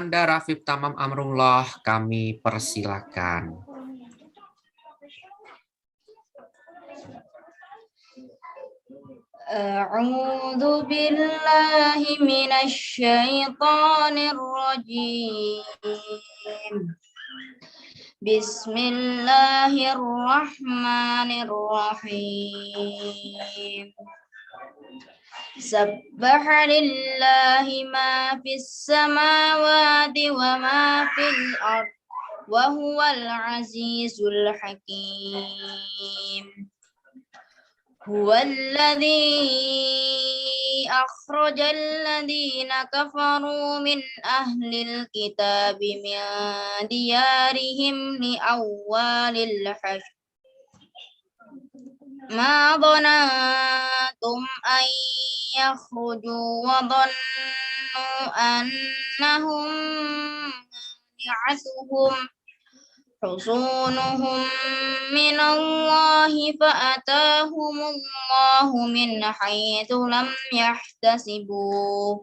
Anda Rafif Tamam Amrullah, kami persilakan. A'udzu billahi minasy syaithanir rajim. Bismillahirrahmanirrahim. Sabbaha lillahi ma fis samawati wa ma fil ardh wa huwal azizul hakim. Huwallazi akhrajal ladzina kafaru min ahlil kitabi min diyarihim li awwalil hashr. Ma dhanantum an yakhruju wa dhannu annahum mani'atuhum حصونهم من الله فأتاهم الله من حيث لم يحتسبوا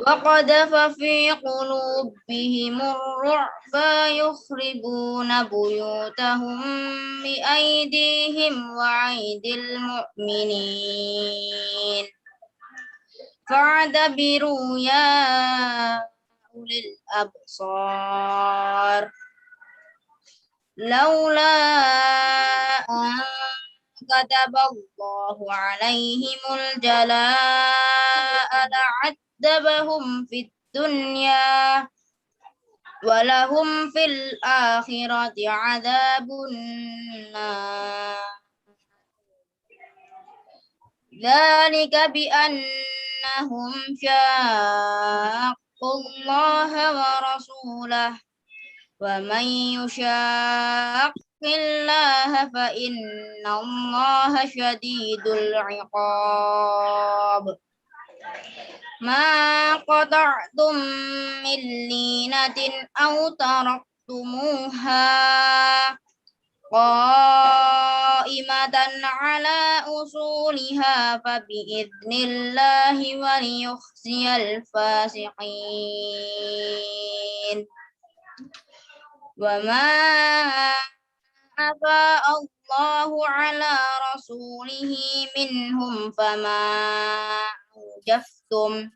وقذف في قلوبهم الرعب يخربون بيوتهم بأيديهم وأيدي المؤمنين فاعتبروا يا أولي الأبصار لولا أن كتب الله عليهم الجلاء لعذبهم في الدنيا ولهم في الآخرة عذاب النار ذلك بأنهم شاقوا الله ورسوله ومن يشاق الله فإن الله شديد العقاب ما قطعتم من لينة أو تركتموها قائمة على أصولها فبإذن الله وليخزي الفاسقين وما أفاء الله على رسوله منهم فما أوجفتم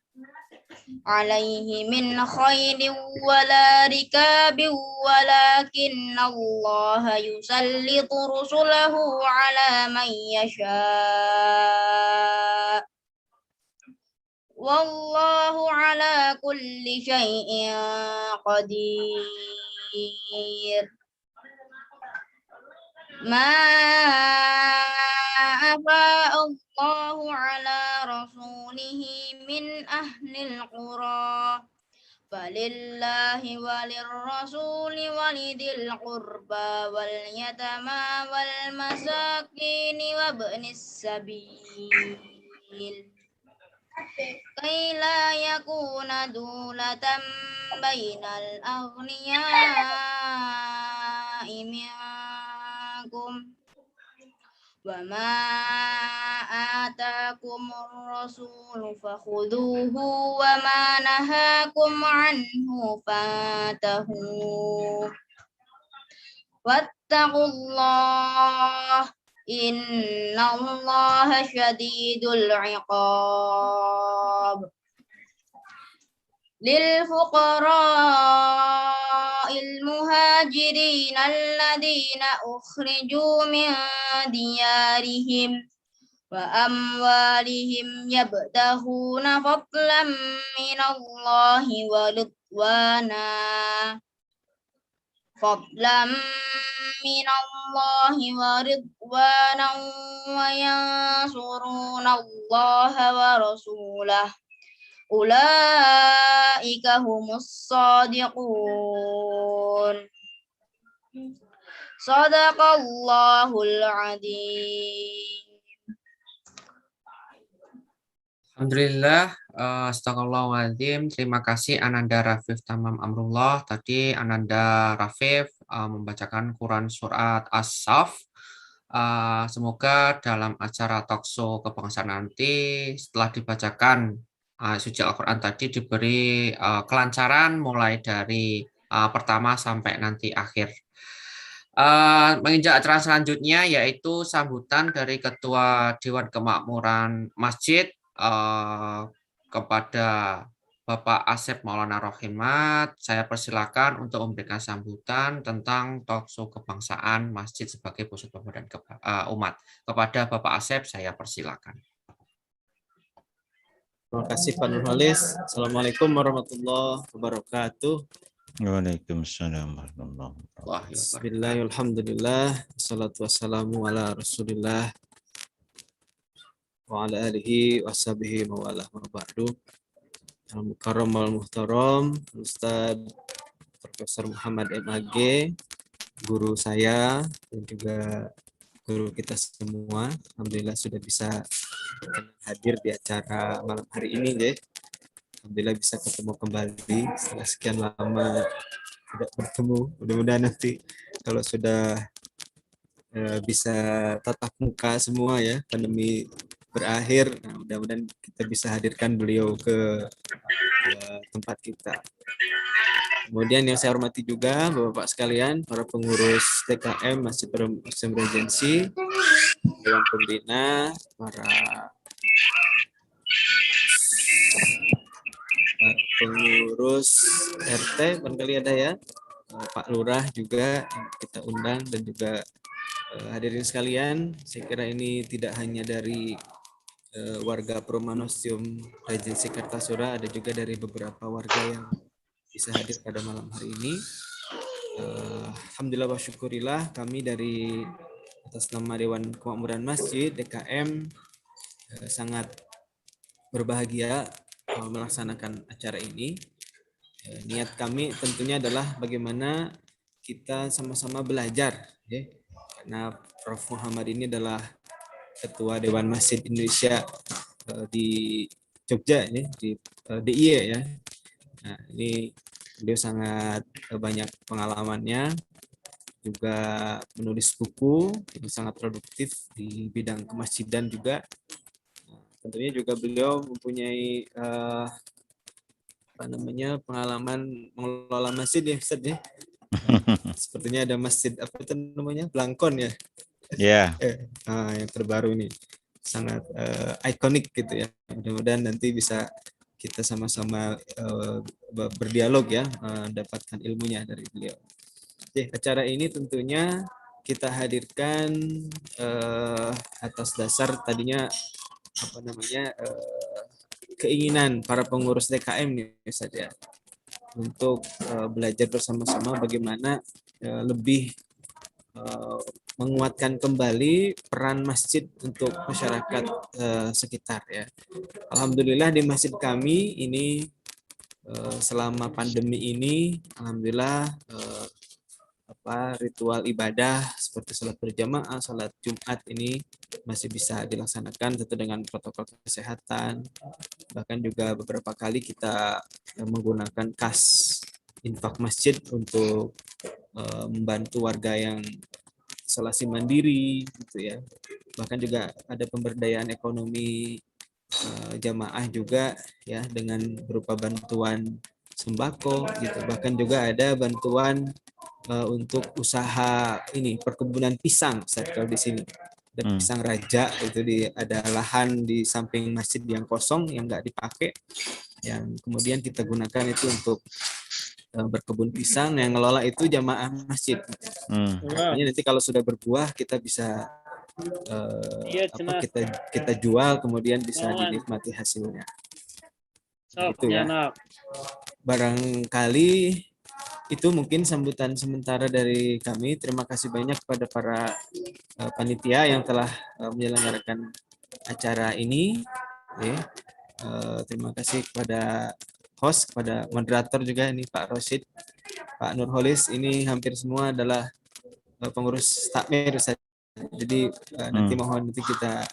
عليه من خيل ولا ركاب ولكن الله يسلط رسله على من يشاء والله على كل شيء قدير ما أفاء الله على رسوله من أهل القرى فلله وللرسول ولذي القربى واليتامى والمساكين وابن السبيل كي لا يكون دولة بين الأغنياء منكم وما آتاكم الرسول فخذوه وما نهاكم عنه فانتهوا واتقوا الله إن الله شديد العقاب للفقراء المهاجرين الذين أخرجوا من ديارهم وأموالهم يبتغون فضلا من الله ورضوانا وينصرون الله ورسوله أولئك هم الصادقون صدق الله العظيم. Alhamdulillah, astagfirullahaladzim. Terima kasih Ananda Rafif Tamam Amrullah. Tadi Ananda Rafif membacakan Quran Surat As-Saff. Semoga dalam acara talkshow kebangsaan nanti setelah dibacakan suci Al-Quran tadi diberi kelancaran mulai dari pertama sampai nanti akhir. Menginjak acara selanjutnya yaitu sambutan dari Ketua Dewan Kemakmuran Masjid kepada Bapak Asep Maulana Rohimat. Saya persilakan untuk memberikan sambutan tentang talkshow kebangsaan Masjid sebagai pusat pemberdayaan umat. Kepada Bapak Asep saya persilakan. Terima kasih Pak Nurholis. Assalamualaikum warahmatullahi wabarakatuh. Waalaikumsalam warahmatullahi wabarakatuh. Bismillahirrahmanirrahim. Wassalatu wassalamu ala Rasulillah wa ala alihi wa sahbihi wa ala ma ba'du. Al-Mukarram wal-Muhtaram, Ustaz Profesor Muhammad MAG, guru saya dan juga guru kita semua. Alhamdulillah sudah bisa hadir di acara malam hari ini, deh. Alhamdulillah bisa ketemu kembali setelah sekian lama tidak bertemu. Mudah-mudahan nanti kalau sudah bisa tatap muka semua ya, pandemi berakhir, nah, mudah-mudahan kita bisa hadirkan beliau ke tempat kita. Kemudian yang saya hormati juga Bapak-Bapak sekalian, para pengurus TKM Masjid Muslim Regency, Dewan Pembina, para pengurus RT, barangkali ada ya, Pak Lurah juga kita undang, dan juga hadirin sekalian. Saya kira ini tidak hanya dari warga Perumahan Ostium Regency Kartasura, ada juga dari beberapa warga yang bisa hadir pada malam hari ini. Alhamdulillah wa syukurillah, kami dari atas nama Dewan Kemakmuran Masjid DKM sangat berbahagia melaksanakan acara ini. Niat kami tentunya adalah bagaimana kita sama-sama belajar, ya. Karena Prof. Muhammad ini adalah Ketua Dewan Masjid Indonesia di Jogja, ya, di DIY ya. Nah, ini beliau sangat banyak pengalamannya, juga menulis buku, sangat produktif di bidang kemasjidan juga. Tentunya juga beliau mempunyai pengalaman mengelola masjid ya, Ustaz ya. Sepertinya ada masjid apa itu namanya, Blangkon ya. Ya. Yang terbaru ini sangat ikonik gitu ya. Mudah-mudahan nanti bisa kita sama-sama berdialog ya, mendapatkan ilmunya dari beliau. Oke, acara ini tentunya kita hadirkan atas dasar tadinya keinginan para pengurus DKM nih saja untuk belajar bersama-sama bagaimana lebih menguatkan kembali peran masjid untuk masyarakat sekitar ya. Alhamdulillah di masjid kami ini selama pandemi ini, alhamdulillah ritual ibadah seperti sholat berjamaah, sholat Jumat ini masih bisa dilaksanakan tentu dengan protokol kesehatan. Bahkan juga beberapa kali kita menggunakan kas infak masjid untuk membantu warga yang isolasi mandiri gitu ya. Bahkan juga ada pemberdayaan ekonomi jamaah juga ya, dengan berupa bantuan sembako gitu. Bahkan juga ada bantuan untuk usaha ini perkebunan pisang, kalau di sini ada pisang raja itu ada lahan di samping masjid yang kosong yang nggak dipakai, yang kemudian kita gunakan itu untuk berkebun pisang, yang ngelola itu jamaah masjid. Makanya nanti kalau sudah berbuah kita bisa kita jual, kemudian bisa dinikmati hasilnya. Gitu ya. Barangkali itu mungkin sambutan sementara dari kami. Terima kasih banyak kepada para panitia yang telah menyelenggarakan acara ini. Terima kasih kepada host, kepada moderator juga ini Pak Rosid, Pak Nurholis, ini hampir semua adalah pengurus takmir. Jadi nanti mohon nanti kita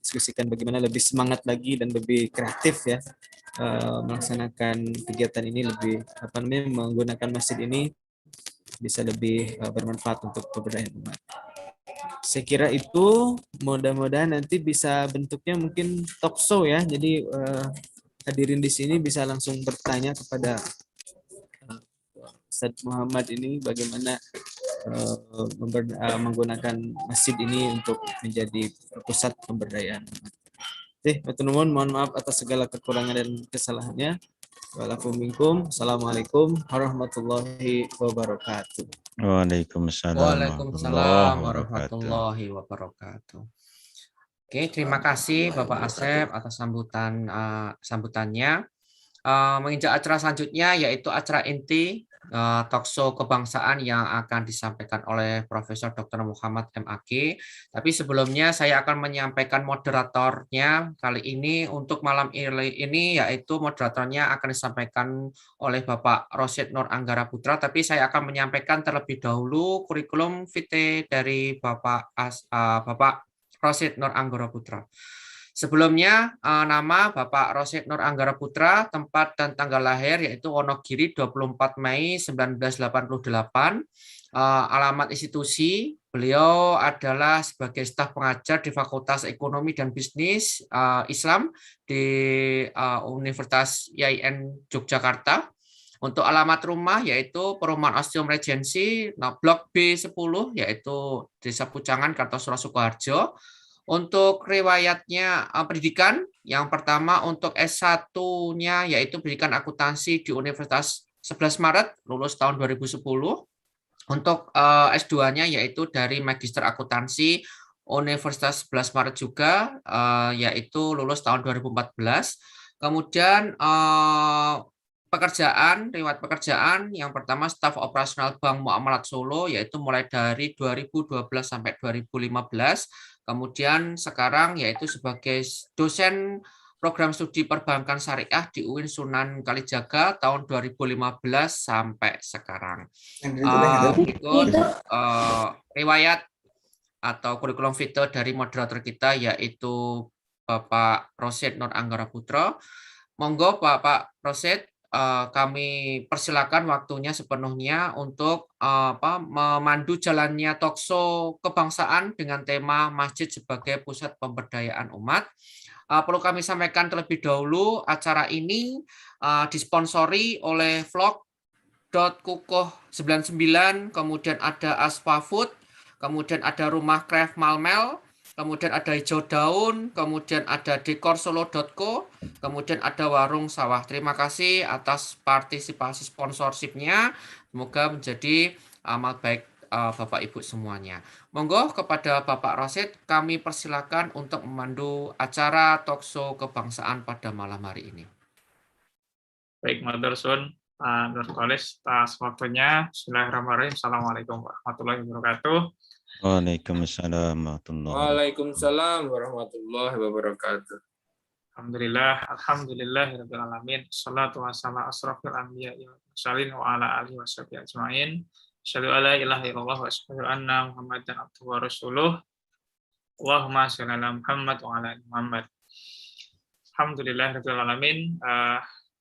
diskusikan bagaimana lebih semangat lagi dan lebih kreatif ya, melaksanakan kegiatan ini, lebih menggunakan masjid ini bisa lebih bermanfaat untuk pemberdayaan umat. Saya kira itu, mudah-mudahan nanti bisa bentuknya mungkin talk show ya. Jadi hadirin di sini bisa langsung bertanya kepada Ustadz Muhammad ini bagaimana menggunakan masjid ini untuk menjadi pusat pemberdayaan. Mohon maaf atas segala kekurangan dan kesalahannya. Assalamualaikum warahmatullahi wabarakatuh. Waalaikumsalam warahmatullahi wabarakatuh. Oke, terima kasih Bapak Asep atas sambutannya. Menginjak acara selanjutnya yaitu acara inti talkshow kebangsaan yang akan disampaikan oleh Profesor Dr. Muhammad MAG. Tapi sebelumnya saya akan menyampaikan moderatornya kali ini untuk malam ini, yaitu moderatornya akan disampaikan oleh Bapak Rosid Nur Anggara Putra. Tapi saya akan menyampaikan terlebih dahulu kurikulum vitae dari Bapak Rosid Nur Anggara Putra. Sebelumnya, nama Bapak Rosid Nur Anggara Putra, tempat dan tanggal lahir yaitu Wonogiri 24 Mei 1988. Alamat institusi, beliau adalah sebagai staf pengajar di Fakultas Ekonomi dan Bisnis Islam di Universitas IAIN Yogyakarta. Untuk alamat rumah yaitu Perumahan Ostium Regency, Blok B10 yaitu Desa Pucangan, Kartosuro, Sukoharjo. Untuk riwayatnya pendidikan, yang pertama untuk S1-nya yaitu pendidikan akuntansi di Universitas 11 Maret, lulus tahun 2010. Untuk S2-nya yaitu dari Magister Akuntansi Universitas 11 Maret juga, yaitu lulus tahun 2014. Kemudian riwayat pekerjaan yang pertama staf operasional Bank Muamalat Solo yaitu mulai dari 2012 sampai 2015. Kemudian sekarang yaitu sebagai dosen program studi perbankan syariah di UIN Sunan Kalijaga tahun 2015 sampai sekarang. Berikut riwayat atau kurikulum vitae dari moderator kita yaitu Bapak Rosid Nur Anggara Putra. Monggo Bapak Rosid, kami persilakan waktunya sepenuhnya untuk memandu jalannya talkshow kebangsaan dengan tema Masjid sebagai Pusat Pemberdayaan Umat. Perlu kami sampaikan terlebih dahulu, acara ini disponsori oleh vlog.kukuh99, kemudian ada Aspa Food, kemudian ada Rumah Craft Malmel, kemudian ada Hijau Daun, kemudian ada dekorsolo.co, kemudian ada Warung Sawah. Terima kasih atas partisipasi sponsorship-nya. Semoga menjadi amal baik Bapak Ibu semuanya. Monggo kepada Bapak Rosid, kami persilakan untuk memandu acara talkshow kebangsaan pada malam hari ini. Baik, Matur Sun, Pak Nur Kholis, atas waktunya. Bismillahirrahmanirrahim. Assalamualaikum warahmatullahi wabarakatuh. Waalaikumsalam warahmatullahi wabarakatuh. Alhamdulillahirabbil alamin. Shalatu wassalamu asrofil anbiya wal mursalin wa ala alihi washabihi ajmain. Asyhadu alla ilaha illallah wa asyhadu anna Muhammadan abduhu wa rasuluh. Allahumma shalli ala Muhammad wa ala ali Muhammad. Alhamdulillahirabbil alamin.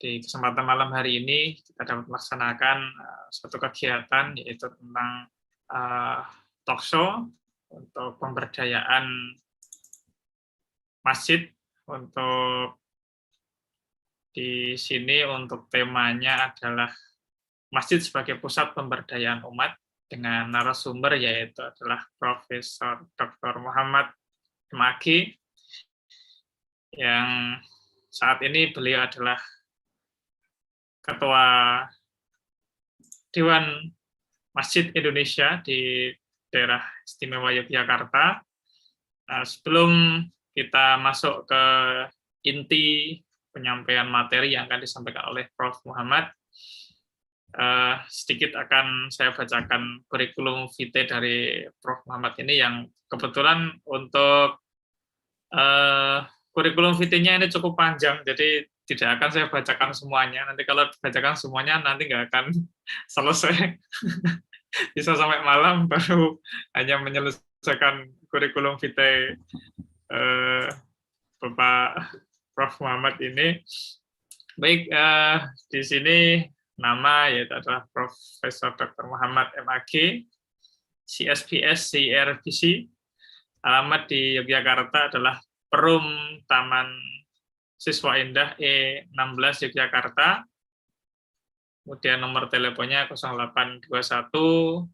Di kesempatan malam hari ini kita dapat melaksanakan suatu kegiatan yaitu tentang talkshow untuk pemberdayaan masjid. Untuk di sini untuk temanya adalah Masjid sebagai Pusat Pemberdayaan Umat dengan narasumber yaitu adalah Profesor Dr. Muhammad MAG yang saat ini beliau adalah Ketua Dewan Masjid Indonesia di daerah istimewa Yogyakarta. Sebelum kita masuk ke inti penyampaian materi yang akan disampaikan oleh Prof. Muhammad, sedikit akan saya bacakan kurikulum vitae dari Prof. Muhammad ini yang kebetulan untuk kurikulum vitae-nya ini cukup panjang, jadi tidak akan saya bacakan semuanya. Nanti kalau dibacakan semuanya nanti nggak akan selesai. Bisa sampai malam baru hanya menyelesaikan kurikulum vitae Bapak Prof. Muhammad ini. Baik, di sini nama yaitu adalah Profesor Dr. Muhammad MAG, CSPS CRBC. Alamat di Yogyakarta adalah Perum Taman Siswa Indah E16 Yogyakarta. Kemudian nomor teleponnya 0821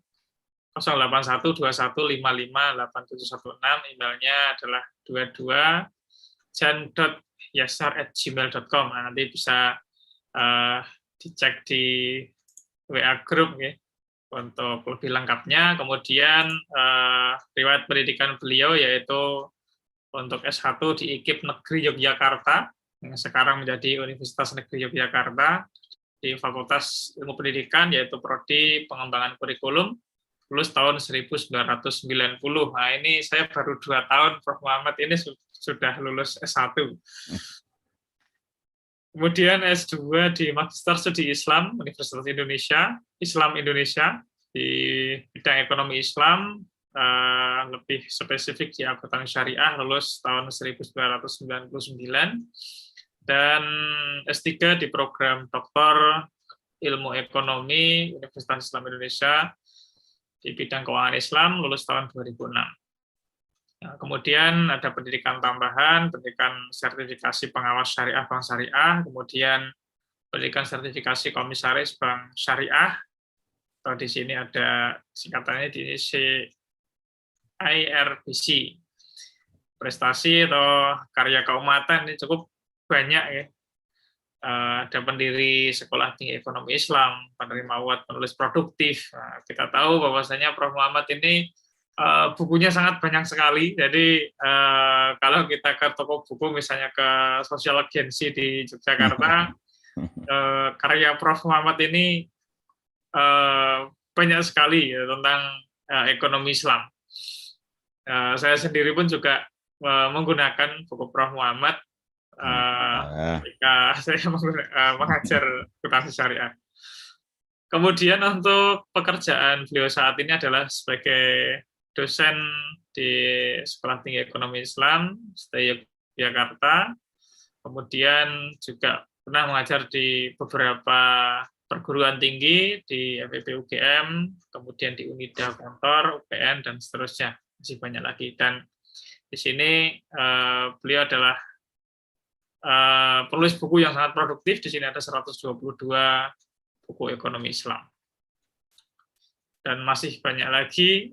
08121558716, emailnya adalah 22jan.yasar@gmail.com. Nah, nanti bisa dicek di WA Group ya, untuk lebih lengkapnya. Kemudian riwayat pendidikan beliau yaitu untuk S1 di IKIP Negeri Yogyakarta, yang sekarang menjadi Universitas Negeri Yogyakarta, di Fakultas Ilmu Pendidikan yaitu Prodi Pengembangan Kurikulum, lulus tahun 1990. Nah, ini saya baru 2 tahun, Prof. Muhammad ini sudah lulus S1. Kemudian S2 di Magister Studi Islam, Universitas Indonesia, Islam Indonesia, di bidang ekonomi Islam, lebih spesifik di akuntansi syariah, lulus tahun 1999. Dan S3 di program Doktor Ilmu Ekonomi, Universitas Islam Indonesia, di bidang keuangan Islam, lulus tahun 2006. Nah, kemudian ada pendidikan tambahan, pendidikan sertifikasi pengawas syariah bank syariah, kemudian pendidikan sertifikasi komisaris bank syariah, atau di sini ada singkatannya di CIRBC. Prestasi atau karya keumatan ini cukup banyak ya. Ada pendiri Sekolah Tinggi Ekonomi Islam, penerima award penulis produktif. Nah, kita tahu bahwasanya Prof. Muhammad ini bukunya sangat banyak sekali. Jadi kalau kita ke toko buku, misalnya ke Sosial Agency di Yogyakarta, karya Prof. Muhammad ini banyak sekali ya, tentang ekonomi Islam. Saya sendiri pun juga menggunakan buku Prof. Muhammad ketika saya mengajar akuntansi syariah. Kemudian untuk pekerjaan beliau saat ini adalah sebagai dosen di Sekolah Tinggi Ekonomi Islam Yogyakarta. Kemudian juga pernah mengajar di beberapa perguruan tinggi di FEB UGM, kemudian di Unida Kantor, UPN, dan seterusnya. Masih banyak lagi. Dan di sini beliau adalah penulis buku yang sangat produktif. Di sini ada 122 buku ekonomi Islam. Dan masih banyak lagi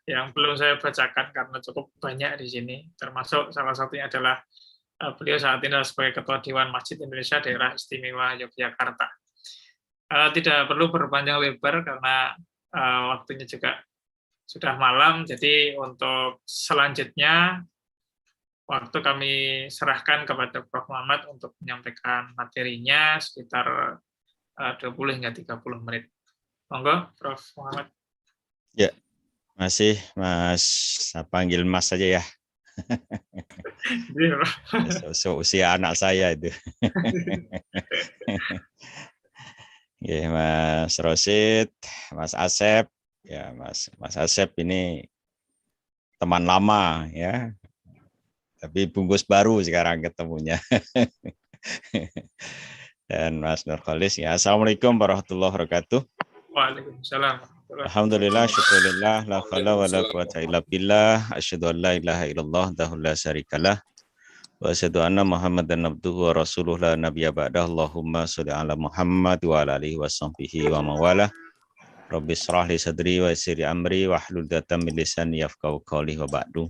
yang belum saya bacakan karena cukup banyak di sini. Termasuk salah satunya adalah beliau saat ini adalah sebagai Ketua Dewan Masjid Indonesia Daerah Istimewa Yogyakarta. Tidak perlu berpanjang lebar karena waktunya juga sudah malam. Jadi untuk selanjutnya waktu kami serahkan kepada Prof. Muhammad untuk menyampaikan materinya sekitar 20 hingga 30 menit. Monggo, Prof. Muhammad. Ya, masih Mas, panggil Mas saja ya. Usia anak saya itu. Ya, Mas Rosid, Mas Asep, ya Mas Asep ini teman lama ya. Tapi bungkus baru sekarang ketemunya. Dan Mas Nurkhalis, ya. Assalamualaikum warahmatullahi wabarakatuh. Waalaikumsalam. Alhamdulillah, syukurillah, la haula wa la quwata illa billah, asyhadu an la ilaha illallah, wahdahu la syarikalah, wa asyhadu anna Muhammadan abduhu wa rasuluhu la nabiyya ba'dah. Allahumma sholli ala Muhammad wa ala alihi wa sahbihi wa mawalah. Rabbi shrah li sadri wa yassir li amri wa hlul 'uqdatam min lisani yafqahu qawli wa ba'du.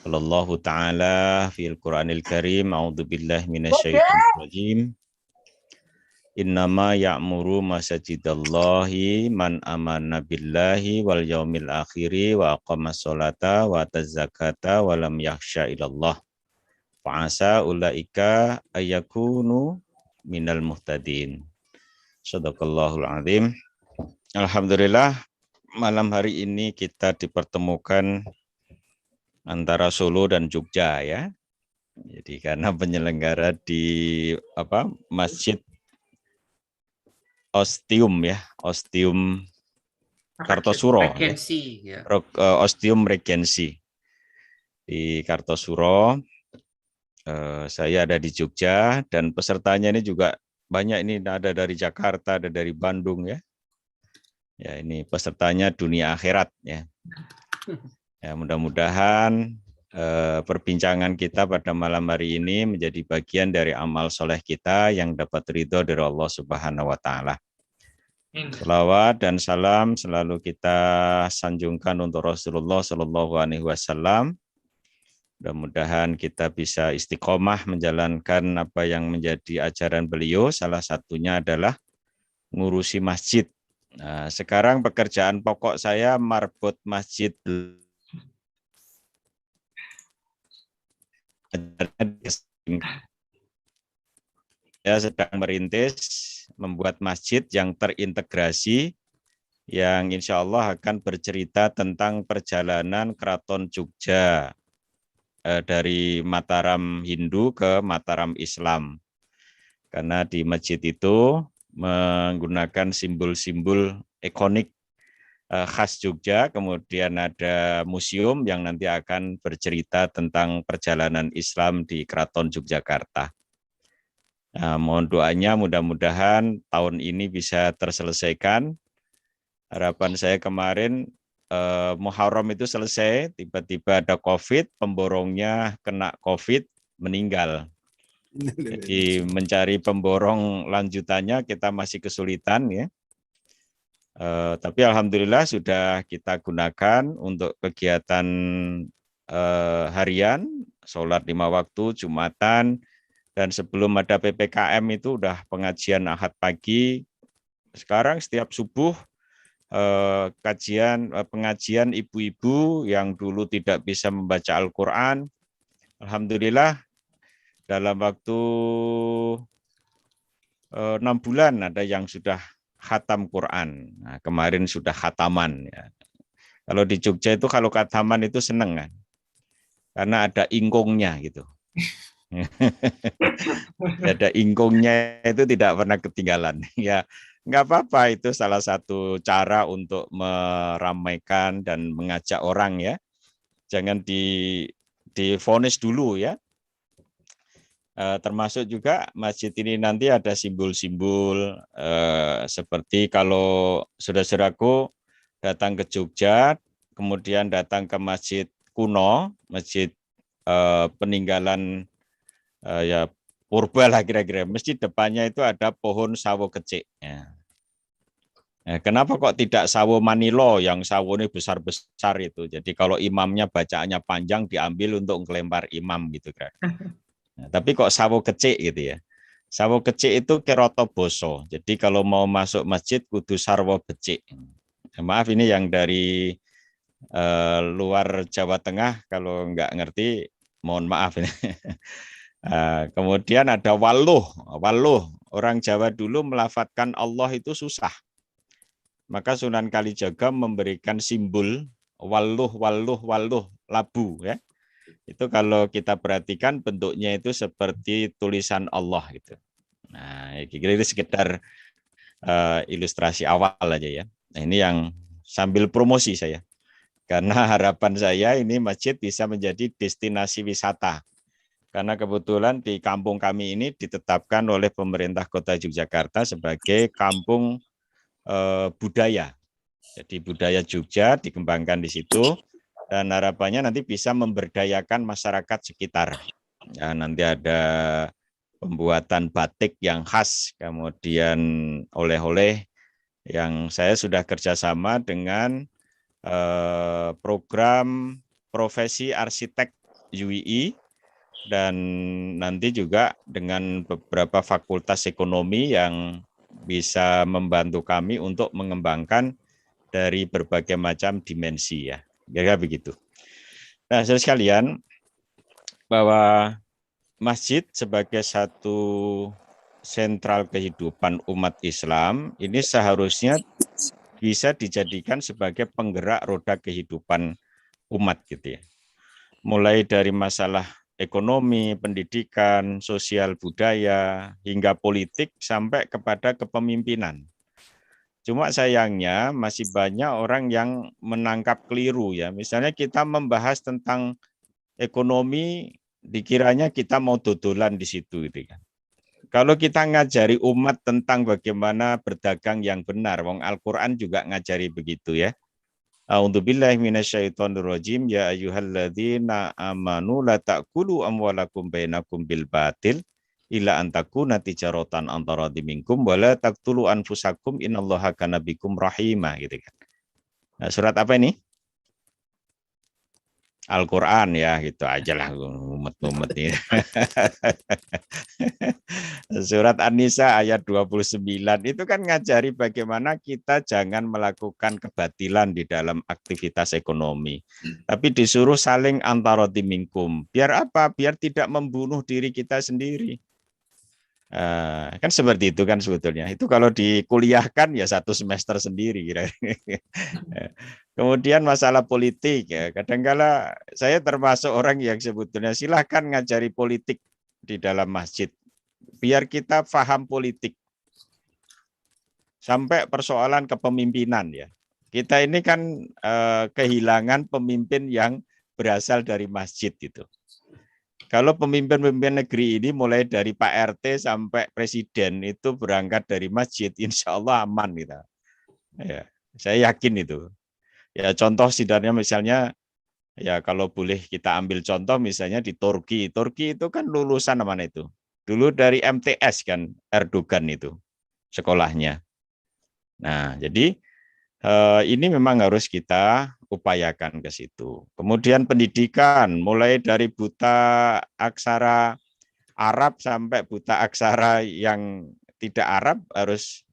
Allahu ta'ala fil Qur'anil Karim, a'udzu billahi minasyaitonir rajim. Innama ya'muru masajidallahi man amana billahi wal yaumil akhiri wa aqamas sholata wa tazakata wa lam yakhsha ilallah. Fa'asa ulaika ayyakunu minal muhtadin. Shadaqallahul azim. Alhamdulillah, malam hari ini kita dipertemukan antara Solo dan Jogja ya. Jadi karena penyelenggara di Masjid Ostium ya, Ostium Kartosuro. Regensi ya. Ostium Regensi di Kartosuro. Saya ada di Jogja dan pesertanya ini juga banyak, ini ada dari Jakarta, ada dari Bandung ya. Ya, ini pesertanya dunia akhirat ya. Ya, mudah-mudahan perbincangan kita pada malam hari ini menjadi bagian dari amal soleh kita yang dapat ridho dari Allah Subhanahu wa Ta'ala. Salawat dan salam selalu kita sanjungkan untuk Rasulullah Shallallahu Alaihi Wasallam. Mudah-mudahan kita bisa istiqomah menjalankan apa yang menjadi ajaran beliau. Salah satunya adalah ngurusi masjid. Nah, sekarang pekerjaan pokok saya marbot masjid. Saya sedang merintis membuat masjid yang terintegrasi, yang insya Allah akan bercerita tentang perjalanan Keraton Jogja dari Mataram Hindu ke Mataram Islam. Karena di masjid itu menggunakan simbol-simbol ikonik khas Jogja, kemudian ada museum yang nanti akan bercerita tentang perjalanan Islam di Keraton Yogyakarta. Nah, mohon doanya mudah-mudahan tahun ini bisa terselesaikan. Harapan saya kemarin Muharram itu selesai, tiba-tiba ada COVID, pemborongnya kena COVID, meninggal. Jadi mencari pemborong lanjutannya kita masih kesulitan ya. Tapi alhamdulillah sudah kita gunakan untuk kegiatan harian, sholat 5 waktu, Jumatan, dan sebelum ada PPKM itu udah pengajian Ahad pagi. Sekarang setiap subuh pengajian ibu-ibu yang dulu tidak bisa membaca Al-Quran. Alhamdulillah dalam waktu 6 bulan ada yang sudah khatam Quran. Nah, kemarin sudah khataman. Ya. Kalau di Jogja itu kalau khataman itu seneng kan, karena ada ingkungnya gitu. Ada ingkungnya itu tidak pernah ketinggalan. Ya, nggak apa-apa, itu salah satu cara untuk meramaikan dan mengajak orang ya. Jangan divonis dulu ya. Termasuk juga masjid ini nanti ada simbol-simbol seperti kalau saudara-saudaraku datang ke Jogja, kemudian datang ke masjid kuno, masjid peninggalan ya purba lah kira-kira, mesti depannya itu ada pohon sawo kecik. Ya. Kenapa kok tidak sawo Manilo yang sawonya besar-besar itu? Jadi kalau imamnya bacaannya panjang diambil untuk ngelempar imam gitu kan. Nah, tapi kok sawo kecik gitu ya. Sawo kecik itu keroto boso. Jadi kalau mau masuk masjid kudu sarwo becik. Maaf ini yang dari luar Jawa Tengah kalau nggak ngerti mohon maaf ini. Kemudian ada waluh. Waluh, orang Jawa dulu melafadzkan Allah itu susah. Maka Sunan Kalijaga memberikan simbol waluh, waluh, waluh, labu ya. Itu kalau kita perhatikan bentuknya itu seperti tulisan Allah gitu. Nah, kira-kira itu sekedar ilustrasi awal aja ya. Nah, ini yang sambil promosi saya. Karena harapan saya ini masjid bisa menjadi destinasi wisata. Karena kebetulan di kampung kami ini ditetapkan oleh pemerintah Kota Yogyakarta sebagai kampung budaya. Jadi budaya Jogja dikembangkan di situ. Dan harapannya nanti bisa memberdayakan masyarakat sekitar. Ya, nanti ada pembuatan batik yang khas, kemudian oleh-oleh yang saya sudah kerjasama dengan program profesi arsitek UII dan nanti juga dengan beberapa fakultas ekonomi yang bisa membantu kami untuk mengembangkan dari berbagai macam dimensi ya. Kira-kira begitu. Nah, saudara sekalian, bahwa masjid sebagai satu sentral kehidupan umat Islam ini seharusnya bisa dijadikan sebagai penggerak roda kehidupan umat gitu ya. Mulai dari masalah ekonomi, pendidikan, sosial budaya, hingga politik sampai kepada kepemimpinan. Cuma sayangnya masih banyak orang yang menangkap keliru ya. Misalnya kita membahas tentang ekonomi, dikiranya kita mau dodolan di situ gitu kan. Kalau kita ngajari umat tentang bagaimana berdagang yang benar, wong Al-Qur'an juga ngajari begitu ya. A'udzubillahi minasyaitonirrajim. Ya ayyuhalladzina amanu la ta'kulu amwalakum bainakum bil batil illa an takuna tijaratan antara minkum wala taqtulu anfusakum innallaha kana bikum rahima gitu kan. Nah, surat apa ini? Al-Quran ya, gitu aja lah ngumet-ngumet ini. Surat An-Nisa ayat 29 itu kan ngajari bagaimana kita jangan melakukan kebatilan di dalam aktivitas ekonomi. Tapi disuruh saling antaroti minkum. Biar apa? Biar tidak membunuh diri kita sendiri. Kan seperti itu kan sebetulnya. Itu kalau dikuliahkan ya 1 semester sendiri kira-kira. Kemudian masalah politik ya. Kadangkala saya termasuk orang yang sebetulnya silahkan ngajari politik di dalam masjid. Biar kita paham politik. Sampai persoalan kepemimpinan ya. Kita ini kan kehilangan pemimpin yang berasal dari masjid itu. Kalau pemimpin-pemimpin negeri ini mulai dari Pak RT sampai presiden itu berangkat dari masjid, insya Allah aman kita. Ya, saya yakin itu. Ya contoh sidangnya misalnya, ya kalau boleh kita ambil contoh misalnya di Turki. Turki itu kan lulusan mana itu? Dulu dari MTS kan Erdogan itu sekolahnya. Nah jadi ini memang harus kita upayakan ke situ. Kemudian pendidikan, mulai dari buta aksara Arab sampai buta aksara yang tidak Arab harus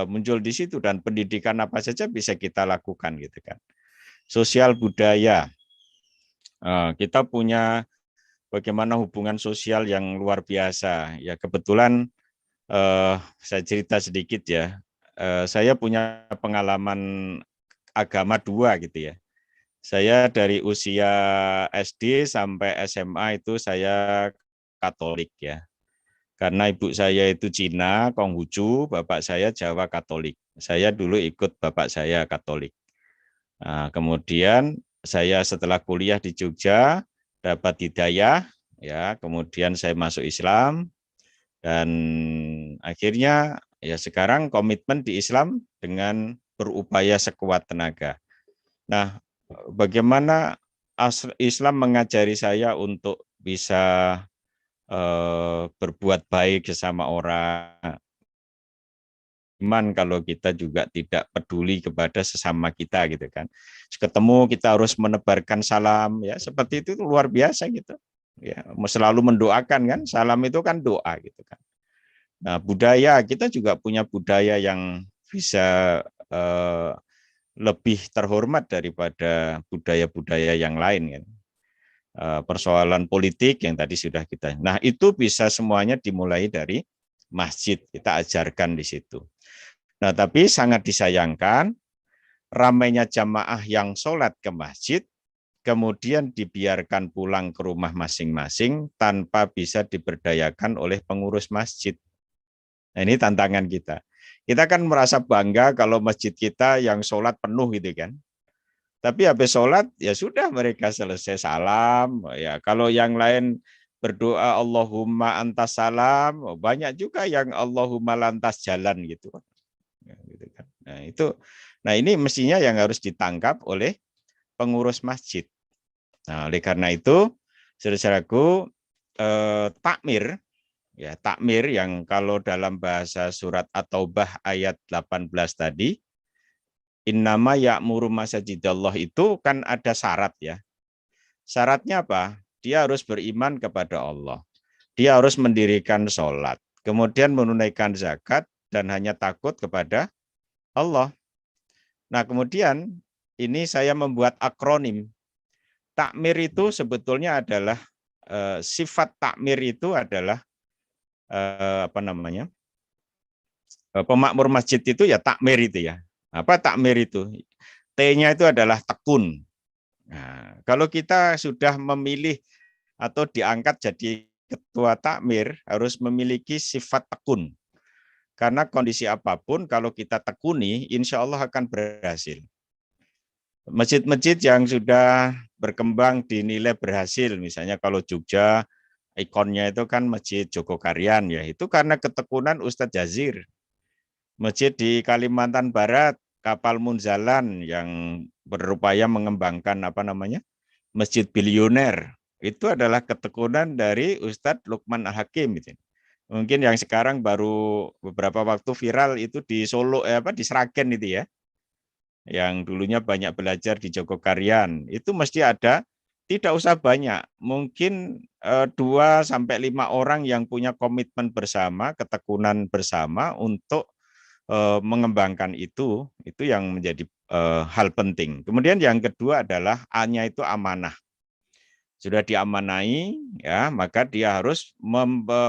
muncul di situ, dan pendidikan apa saja bisa kita lakukan gitu kan. Sosial budaya, kita punya bagaimana hubungan sosial yang luar biasa. Ya kebetulan saya cerita sedikit ya. Saya punya pengalaman agama 2 gitu ya. Saya dari usia SD sampai SMA itu saya Katolik ya. Karena ibu saya itu Cina, Konghucu, bapak saya Jawa Katolik. Saya dulu ikut bapak saya Katolik. Nah, kemudian saya setelah kuliah di Jogja dapat hidayah ya, kemudian saya masuk Islam dan akhirnya ya sekarang komitmen di Islam dengan berupaya sekuat tenaga. Nah, bagaimana Islam mengajari saya untuk bisa berbuat baik sesama orang. Iman kalau kita juga tidak peduli kepada sesama kita gitu kan. Ketemu kita harus menebarkan salam ya, seperti itu luar biasa gitu. Ya, selalu mendoakan kan, salam itu kan doa gitu kan. Nah, budaya kita juga punya budaya yang bisa lebih terhormat daripada budaya-budaya yang lain kan. Persoalan politik yang tadi sudah kita. Nah, itu bisa semuanya dimulai dari masjid, kita ajarkan di situ. Nah, tapi sangat disayangkan ramainya jamaah yang sholat ke masjid, kemudian dibiarkan pulang ke rumah masing-masing tanpa bisa diberdayakan oleh pengurus masjid. Nah, ini tantangan kita. Kita kan merasa bangga kalau masjid kita yang sholat penuh gitu kan. Tapi habis sholat ya sudah mereka selesai salam. Ya kalau yang lain berdoa Allahumma antas salam, banyak juga yang Allahumma lantas jalan gitu. Gitu kan. Nah ini mestinya yang harus ditangkap oleh pengurus masjid. Nah oleh karena itu, saudaraku, takmir, ya takmir yang kalau dalam bahasa surat At-Taubah ayat 18 tadi, innama ya'muru masajidallah itu kan ada syarat ya. Syaratnya apa? Dia harus beriman kepada Allah. Dia harus mendirikan sholat, kemudian menunaikan zakat, dan hanya takut kepada Allah. Nah, kemudian ini saya membuat akronim. Takmir itu sebetulnya adalah sifat takmir itu adalah pemakmur masjid itu ya takmir itu ya. Apa takmir itu? T-nya itu adalah tekun. Nah, kalau kita sudah memilih atau diangkat jadi ketua takmir harus memiliki sifat tekun. Karena kondisi apapun kalau kita tekuni, insya Allah akan berhasil. Masjid-masjid yang sudah berkembang dinilai berhasil, misalnya kalau Jogja, ikonnya itu kan Masjid Jogokarian, ya itu karena ketekunan Ustadz Jazir. Masjid di Kalimantan Barat, Kapal Munzalan yang berupaya mengembangkan masjid bilioner. Itu adalah ketekunan dari Ustadz Lukman Al-Hakim. Mungkin yang sekarang baru beberapa waktu viral itu di Solo, di Sragen itu ya. Yang dulunya banyak belajar di Jogokarian. Itu mesti ada, tidak usah banyak. Mungkin 2 sampai 5 orang yang punya komitmen bersama, ketekunan bersama untuk mengembangkan itu yang menjadi hal penting. Kemudian yang kedua adalah A-nya itu amanah. Sudah diamanai, ya, maka dia harus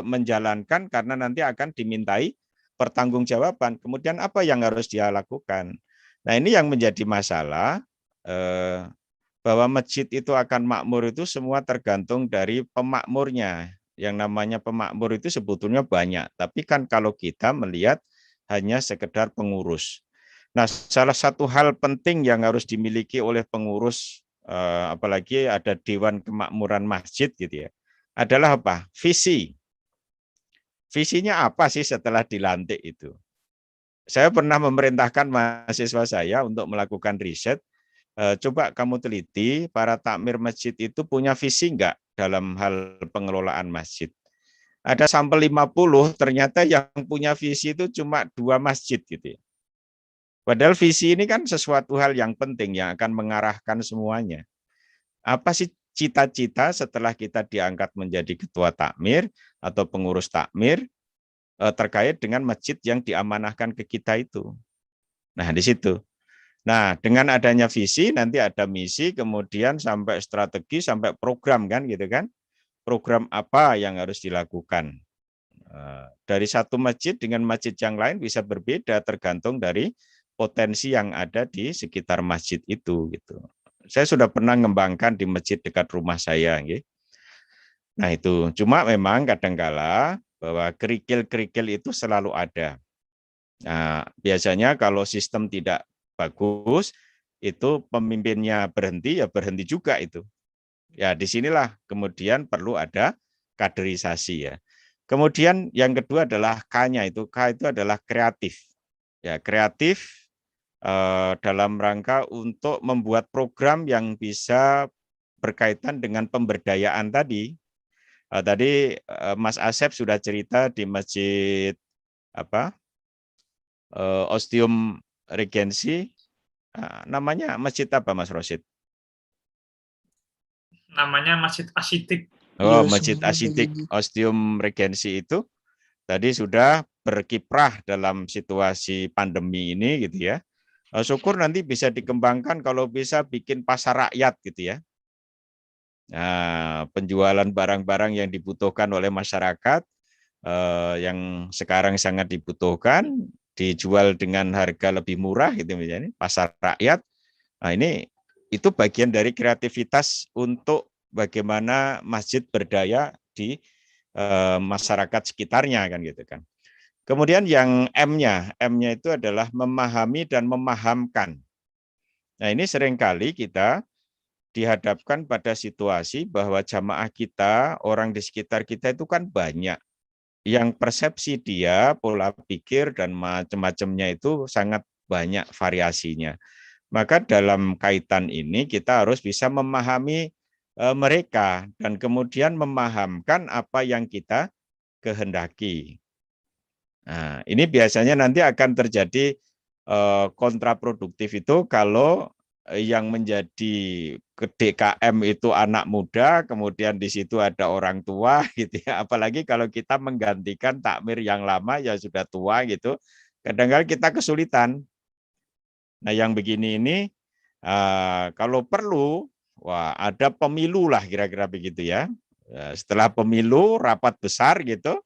menjalankan karena nanti akan dimintai pertanggungjawaban. Kemudian apa yang harus dia lakukan? Nah, ini yang menjadi masalah, bahwa masjid itu akan makmur itu semua tergantung dari pemakmurnya. Yang namanya pemakmur itu sebetulnya banyak, tapi kan kalau kita melihat hanya sekedar pengurus. Nah, salah satu hal penting yang harus dimiliki oleh pengurus, apalagi ada Dewan Kemakmuran Masjid gitu ya, adalah apa? Visi. Visinya apa sih setelah dilantik itu? Saya pernah memerintahkan mahasiswa saya untuk melakukan riset. Coba kamu teliti, para takmir masjid itu punya visi enggak dalam hal pengelolaan masjid. Ada sampel 50, ternyata yang punya visi itu cuma 2 masjid gitu ya. Padahal visi ini kan sesuatu hal yang penting yang akan mengarahkan semuanya. Apa sih cita-cita setelah kita diangkat menjadi ketua takmir atau pengurus takmir terkait dengan masjid yang diamanahkan ke kita itu? Nah, di situ. Nah, dengan adanya visi nanti ada misi, kemudian sampai strategi, sampai program kan gitu kan. Program apa yang harus dilakukan. Dari satu masjid dengan masjid yang lain bisa berbeda tergantung dari potensi yang ada di sekitar masjid itu gitu. Saya sudah pernah mengembangkan di masjid dekat rumah saya gitu. Nah, itu cuma memang kadangkala bahwa kerikil-kerikil itu selalu ada. Nah, biasanya kalau sistem tidak bagus, itu pemimpinnya berhenti, ya berhenti juga itu. Ya, disinilah kemudian perlu ada kaderisasi ya. Kemudian yang kedua adalah K-nya itu. K itu adalah kreatif. Ya, kreatif dalam rangka untuk membuat program yang bisa berkaitan dengan pemberdayaan tadi. Tadi Mas Asep sudah cerita di masjid Ostium Regensi, namanya masjid apa Mas Rosid? Namanya Masjid Asyidik. Oh, Masjid Asyidik Ostium Regensi itu tadi sudah berkiprah dalam situasi pandemi ini gitu ya. Syukur nanti bisa dikembangkan kalau bisa bikin pasar rakyat gitu ya. Nah, penjualan barang-barang yang dibutuhkan oleh masyarakat yang sekarang sangat dibutuhkan dijual dengan harga lebih murah gitu misalnya, pasar rakyat. Nah, itu bagian dari kreativitas untuk bagaimana masjid berdaya di masyarakat sekitarnya kan gitu kan. Kemudian yang M-nya itu adalah memahami dan memahamkan. Nah, ini seringkali kita dihadapkan pada situasi bahwa jamaah kita, orang di sekitar kita itu kan banyak. Yang persepsi dia, pola pikir dan macam-macamnya itu sangat banyak variasinya. Maka dalam kaitan ini kita harus bisa memahami mereka dan kemudian memahamkan apa yang kita kehendaki. Nah, ini biasanya nanti akan terjadi kontraproduktif itu kalau yang menjadi DKM itu anak muda, kemudian di situ ada orang tua gitu ya. Apalagi kalau kita menggantikan takmir yang lama ya sudah tua gitu. Kadang-kadang kita kesulitan. Nah, yang begini ini kalau perlu ada pemilu lah kira-kira begitu ya. Setelah pemilu rapat besar gitu,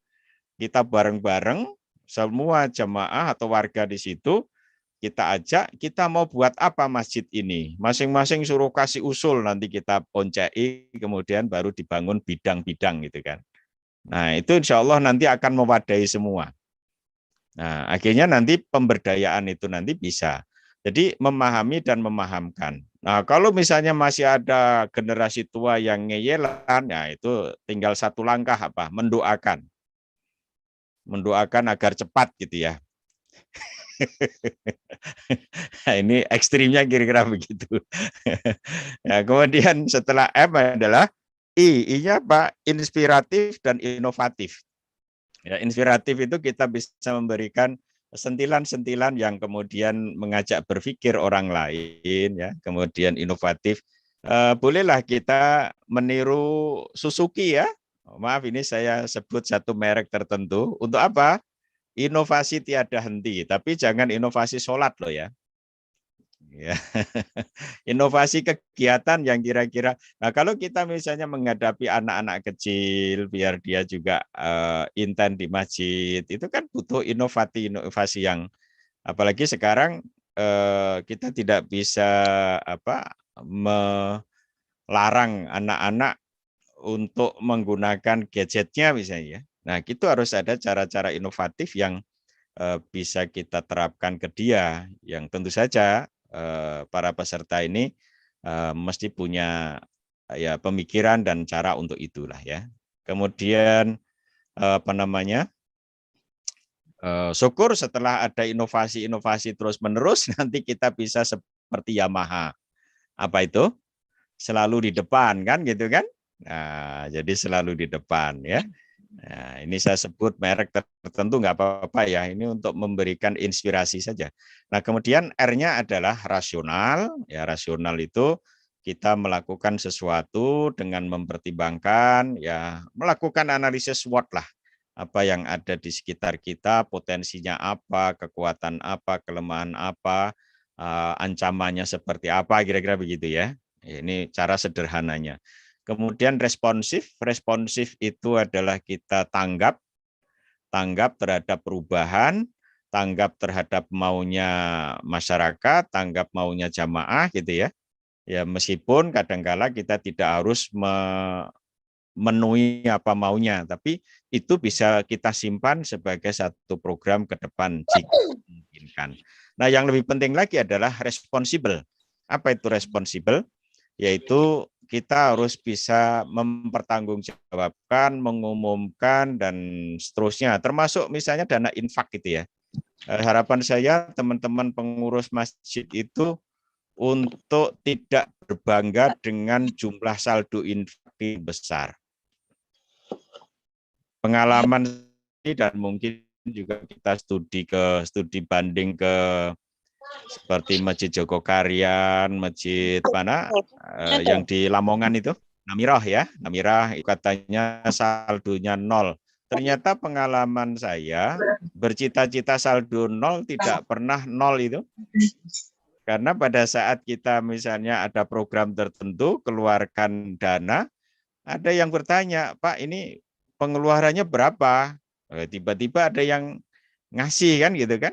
kita bareng-bareng semua jamaah atau warga di situ kita ajak, kita mau buat apa masjid ini? Masing-masing suruh kasih usul, nanti kita poncei, kemudian baru dibangun bidang-bidang gitu kan. Nah, itu insya Allah nanti akan mewadai semua. Nah, akhirnya nanti pemberdayaan itu nanti bisa. Jadi memahami dan memahamkan. Nah, kalau misalnya masih ada generasi tua yang ngeyelan, ya itu tinggal satu langkah apa? Mendoakan. Mendoakan agar cepat gitu ya. Nah, ini ekstrimnya kira-kira begitu. Ya, kemudian setelah M adalah I. I-nya apa? Inspiratif dan inovatif. Ya, inspiratif itu kita bisa memberikan sentilan-sentilan yang kemudian mengajak berpikir orang lain, ya. Kemudian inovatif, bolehlah kita meniru Suzuki ya. Maaf, ini saya sebut satu merek tertentu. Untuk apa? Inovasi tiada henti, tapi jangan inovasi sholat loh ya. Ya. Inovasi kegiatan yang kira-kira, nah kalau kita misalnya menghadapi anak-anak kecil biar dia juga intent di masjid, itu kan butuh inovasi yang, apalagi sekarang kita tidak bisa melarang anak-anak untuk menggunakan gadgetnya misalnya. Nah, itu harus ada cara-cara inovatif yang bisa kita terapkan ke dia, yang tentu saja para peserta ini mesti punya ya pemikiran dan cara untuk itulah ya. Kemudian syukur setelah ada inovasi-inovasi terus-menerus nanti kita bisa seperti Yamaha. Apa itu? Selalu di depan kan gitu kan? Nah, jadi selalu di depan ya. Nah, ini saya sebut merek tertentu nggak apa-apa ya, ini untuk memberikan inspirasi saja. Nah, kemudian R-nya adalah rasional. Ya, rasional itu kita melakukan sesuatu dengan mempertimbangkan, ya melakukan analisis SWOT lah. Apa yang ada di sekitar kita, potensinya apa, kekuatan apa, kelemahan apa, ancamannya seperti apa, kira-kira begitu ya. Ini cara sederhananya. Kemudian responsif itu adalah kita tanggap terhadap perubahan, tanggap terhadap maunya masyarakat, tanggap maunya jamaah gitu ya. Ya meskipun kadangkala kita tidak harus memenuhi apa maunya, tapi itu bisa kita simpan sebagai satu program ke depan jika memungkinkan. Nah, yang lebih penting lagi adalah responsibel. Apa itu responsibel? Yaitu kita harus bisa mempertanggungjawabkan, mengumumkan, dan seterusnya. Termasuk misalnya dana infak gitu ya. Harapan saya teman-teman pengurus masjid itu untuk tidak berbangga dengan jumlah saldo infak besar. Pengalaman ini dan mungkin juga kita studi banding ke seperti Masjid Jogokarian, masjid mana yang di Lamongan itu, Namirah ya, Namirah katanya saldonya 0. Ternyata pengalaman saya bercita-cita saldo 0 tidak pernah 0 itu. Karena pada saat kita misalnya ada program tertentu, keluarkan dana, ada yang bertanya, Pak ini pengeluarannya berapa? Tiba-tiba ada yang ngasih kan gitu kan.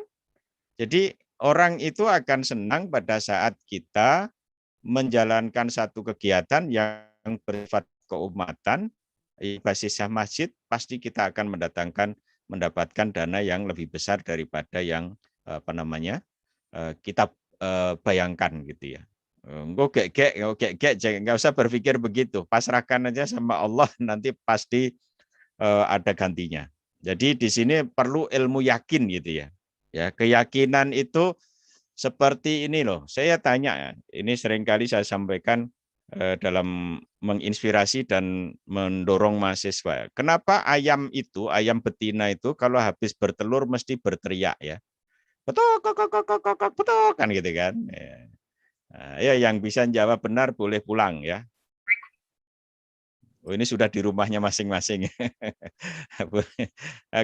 Jadi orang itu akan senang pada saat kita menjalankan satu kegiatan yang bersifat keumatan, basisnya masjid, pasti kita akan mendapatkan dana yang lebih besar daripada yang kita bayangkan gitu ya. Enggak nggak usah berpikir begitu, pasrahkan aja sama Allah, nanti pasti ada gantinya. Jadi di sini perlu ilmu yakin gitu ya. Ya, keyakinan itu seperti ini loh. Saya tanya, ini seringkali saya sampaikan dalam menginspirasi dan mendorong mahasiswa. Kenapa ayam betina itu kalau habis bertelur mesti berteriak ya? Betul, betul kan gitu kan? Ya, yang bisa jawab benar boleh pulang ya. Oh, ini sudah di rumahnya masing-masing.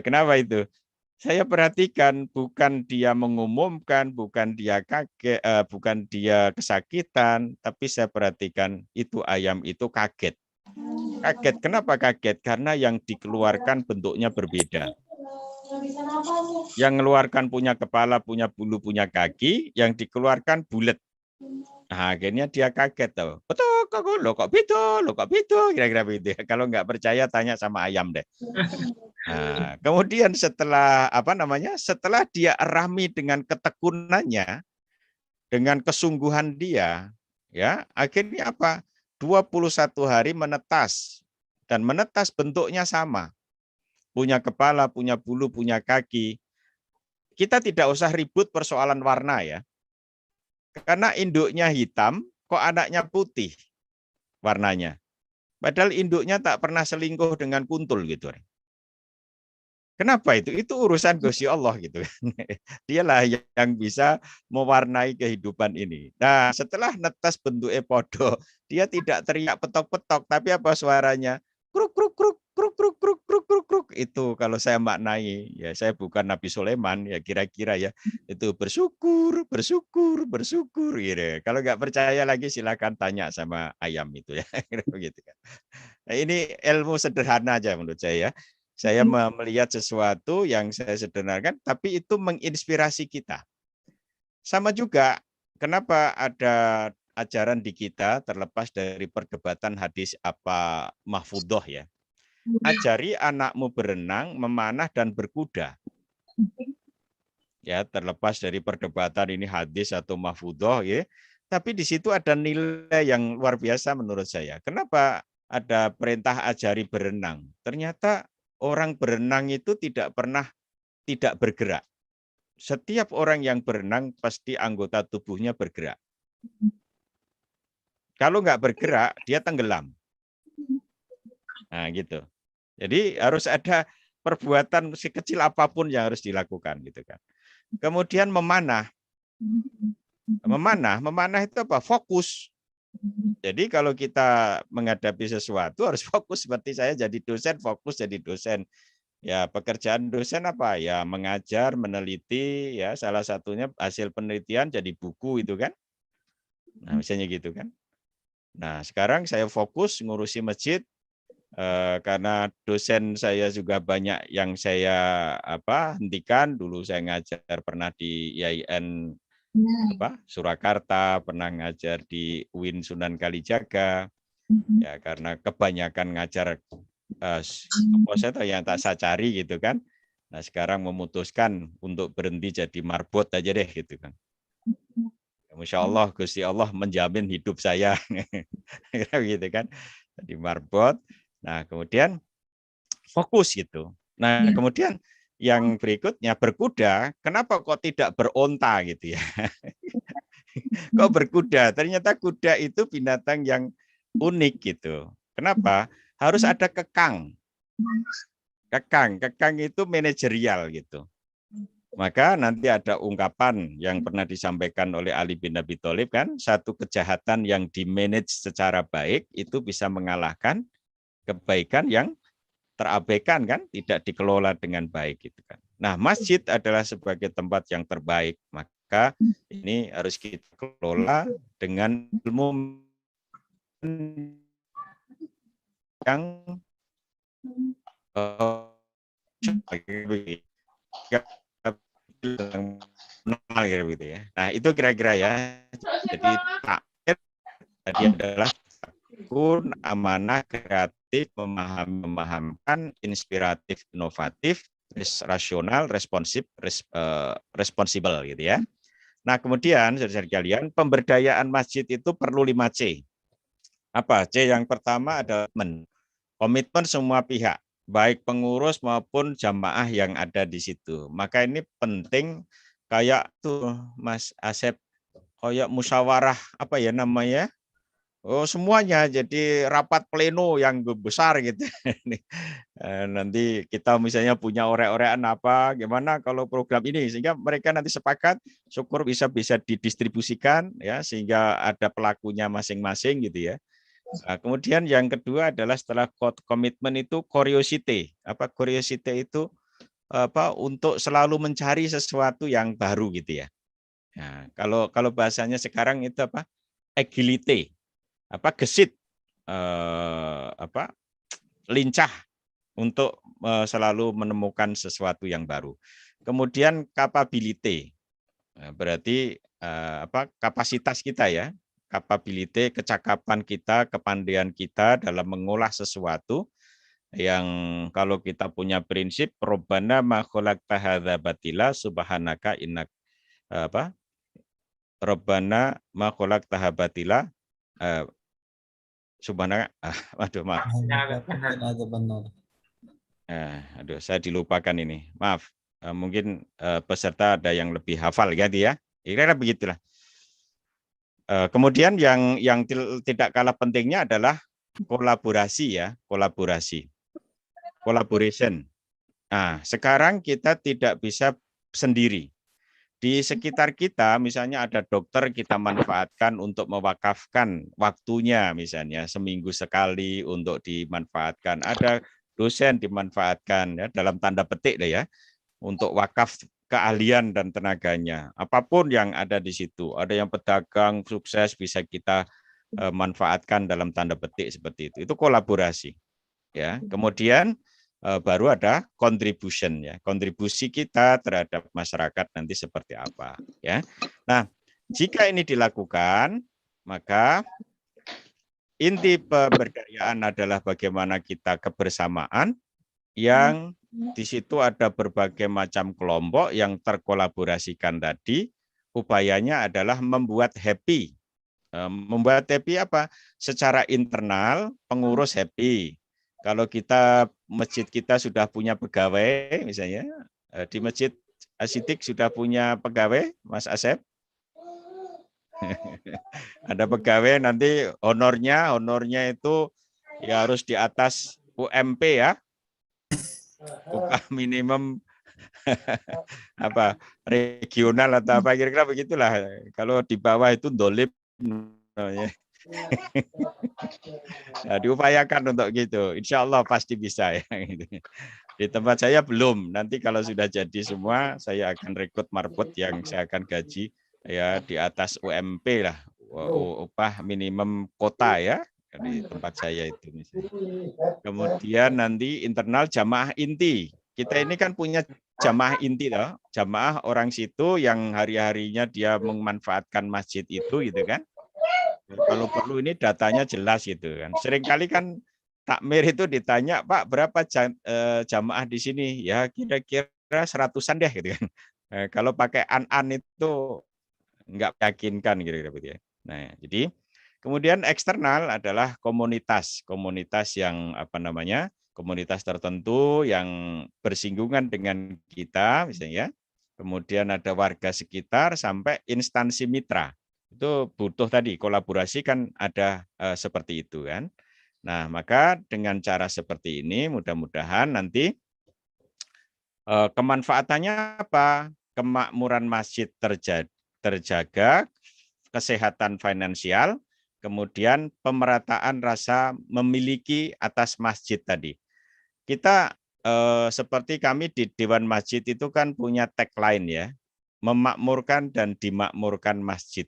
Kenapa itu? Saya perhatikan bukan dia mengumumkan, bukan dia kaget, bukan dia kesakitan, tapi saya perhatikan itu ayam itu kaget. Kaget, kenapa kaget? Karena yang dikeluarkan bentuknya berbeda. Yang mengeluarkan punya kepala, punya bulu, punya kaki, yang dikeluarkan bulat. Nah, akhirnya dia kaget tuh. Betul, kok begitu, kira-kira begitu. Kalau nggak percaya tanya sama ayam deh. Nah, kemudian setelah setelah dia rami dengan ketekunannya, dengan kesungguhan dia, ya akhirnya apa? 21 hari menetas, dan menetas bentuknya sama. Punya kepala, punya bulu, punya kaki. kita tidak usah ribut persoalan warna ya. Karena induknya hitam, kok anaknya putih warnanya. Padahal induknya tak pernah selingkuh dengan kuntul gitu. Kenapa itu? Itu urusan Gusti Allah gitu. Dialah yang bisa mewarnai kehidupan ini. Nah, setelah netes bentuknya podo, dia tidak teriak petok-petok, tapi apa suaranya? Kruk kruk kruk kruk kruk kruk kruk kruk kruk. Itu kalau saya maknai, ya saya bukan Nabi Sulaiman, ya kira-kira ya itu bersyukur, bersyukur, bersyukur gitu. Kalau nggak percaya lagi silakan tanya sama ayam itu ya, begitu kan. Nah, ini ilmu sederhana aja menurut saya. Saya melihat sesuatu yang saya sederhanakan, tapi itu menginspirasi kita. Sama juga, kenapa ada ajaran di kita terlepas dari perdebatan hadis apa mahfudhoh ya. Ajari anakmu berenang, memanah dan berkuda. Ya, terlepas dari perdebatan ini hadis atau mahfudhoh ya. Tapi di situ ada nilai yang luar biasa menurut saya. Kenapa ada perintah ajari berenang? Ternyata orang berenang itu tidak pernah tidak bergerak. Setiap orang yang berenang pasti anggota tubuhnya bergerak. Kalau nggak bergerak, dia tenggelam. Nah, gitu. Jadi harus ada perbuatan sekecil apapun yang harus dilakukan, gitu kan. Kemudian memanah. Memanah itu apa? Fokus. Jadi kalau kita menghadapi sesuatu harus fokus, seperti saya jadi dosen, fokus jadi dosen. Ya, pekerjaan dosen apa? Ya, mengajar, meneliti, ya salah satunya hasil penelitian jadi buku itu kan. Nah, misalnya gitu kan. Nah, sekarang saya fokus ngurusi masjid karena dosen saya juga banyak yang saya hentikan. Dulu saya ngajar pernah di IAIN Surakarta, pernah ngajar di UIN Sunan Kalijaga. Ya, karena kebanyakan ngajar yang tak saya cari gitu kan. Nah, sekarang memutuskan untuk berhenti jadi marbot aja deh gitu kan. Masya Allah, Gusti Allah menjamin hidup saya. Gitu kan. Jadi marbot. Nah, kemudian fokus gitu. Nah, kemudian yang berikutnya berkuda, kenapa kok tidak beronta gitu ya? Kok berkuda? Ternyata kuda itu binatang yang unik gitu. Kenapa? Harus ada kekang. Kekang itu manajerial gitu. Maka nanti ada ungkapan yang pernah disampaikan oleh Ali bin Abi Thalib kan, satu kejahatan yang dimanage secara baik itu bisa mengalahkan kebaikan yang terabaikan kan, tidak dikelola dengan baik gitu kan. Nah, masjid adalah sebagai tempat yang terbaik, maka ini harus kita kelola dengan ilmu yang gitu ya. Nah, itu kira-kira ya. Jadi tadi adalah tekun, amanah, kreatif, memahamkan, inspiratif, inovatif, rasional, responsif, responsibel gitu ya. Nah, kemudian saudara kalian, pemberdayaan masjid itu perlu 5C. Apa? C yang pertama adalah komitmen semua pihak, baik pengurus maupun jamaah yang ada di situ. Maka ini penting kayak tuh Mas Asep, kayak musyawarah apa ya namanya? Oh, semuanya jadi rapat pleno yang besar gitu. Nanti kita misalnya punya orek-orekan apa, gimana kalau program ini sehingga mereka nanti sepakat, syukur bisa didistribusikan ya sehingga ada pelakunya masing-masing gitu ya. Nah, kemudian yang kedua adalah setelah komitmen itu curiosity. Apa curiosity itu untuk selalu mencari sesuatu yang baru gitu ya. Nah, kalau bahasanya sekarang itu apa? Agility. Gesit, lincah untuk selalu menemukan sesuatu yang baru. Kemudian capability, berarti kapasitas kita ya, capability, kecakapan kita, kepandaian kita dalam mengolah sesuatu yang kalau kita punya prinsip Robbana ma khalaqta hadza batila subhanaka innak Robbana ma khalaqta batila subhanaka maaf. Aduh, saya dilupakan ini. Maaf. Mungkin peserta ada yang lebih hafal gitu ya. Kira-kira begitulah. Kemudian yang tidak kalah pentingnya adalah kolaborasi ya, kolaborasi. Collaboration. Nah, sekarang kita tidak bisa sendiri. Di sekitar kita, misalnya ada dokter kita manfaatkan untuk mewakafkan waktunya, misalnya seminggu sekali untuk dimanfaatkan. Ada dosen dimanfaatkan ya dalam tanda petik deh ya, untuk wakaf keahlian dan tenaganya. Apapun yang ada di situ. Ada yang pedagang sukses bisa kita manfaatkan dalam tanda petik seperti itu. Itu kolaborasi. Ya. Kemudian baru ada contribution ya. Kontribusi kita terhadap masyarakat nanti seperti apa ya. Nah, jika ini dilakukan, maka inti pemberdayaan adalah bagaimana kita kebersamaan yang di situ ada berbagai macam kelompok yang terkolaborasikan tadi. Upayanya adalah membuat happy. Membuat happy apa? Secara internal pengurus happy. Kalau masjid kita sudah punya pegawai, misalnya di masjid Asidik sudah punya pegawai, Mas Asep. Ada pegawai nanti honornya itu ya harus di atas UMP ya, upah minimum apa regional atau apa kira-kira begitulah. Kalau di bawah itu dolim. Nah, diupayakan untuk gitu. Insya Allah pasti bisa ya. Di tempat saya belum. Nanti kalau sudah jadi semua, saya akan rekrut marbot yang saya akan gaji ya di atas UMP lah, upah minimum kota ya di tempat saya itu. Misalnya. Kemudian nanti internal jamaah inti. Kita ini kan punya jamaah inti loh, jamaah orang situ yang hari-harinya dia memanfaatkan masjid itu gitu kan. Kalau perlu ini datanya jelas gitu kan. Seringkali kan takmir itu ditanya, Pak berapa jamaah di sini? Ya kira-kira 100-an deh gitu kan. Kalau pakai an itu nggak meyakinkan gitu ya. Nah, jadi kemudian eksternal adalah komunitas yang komunitas tertentu yang bersinggungan dengan kita misalnya. Kemudian ada warga sekitar sampai instansi mitra. Itu butuh tadi kolaborasi kan ada seperti itu kan. Nah, maka dengan cara seperti ini mudah-mudahan nanti kemanfaatannya apa? Kemakmuran masjid terjaga, kesehatan finansial, kemudian pemerataan rasa memiliki atas masjid tadi. Kita seperti kami di Dewan Masjid itu kan punya tagline ya, memakmurkan dan dimakmurkan masjid.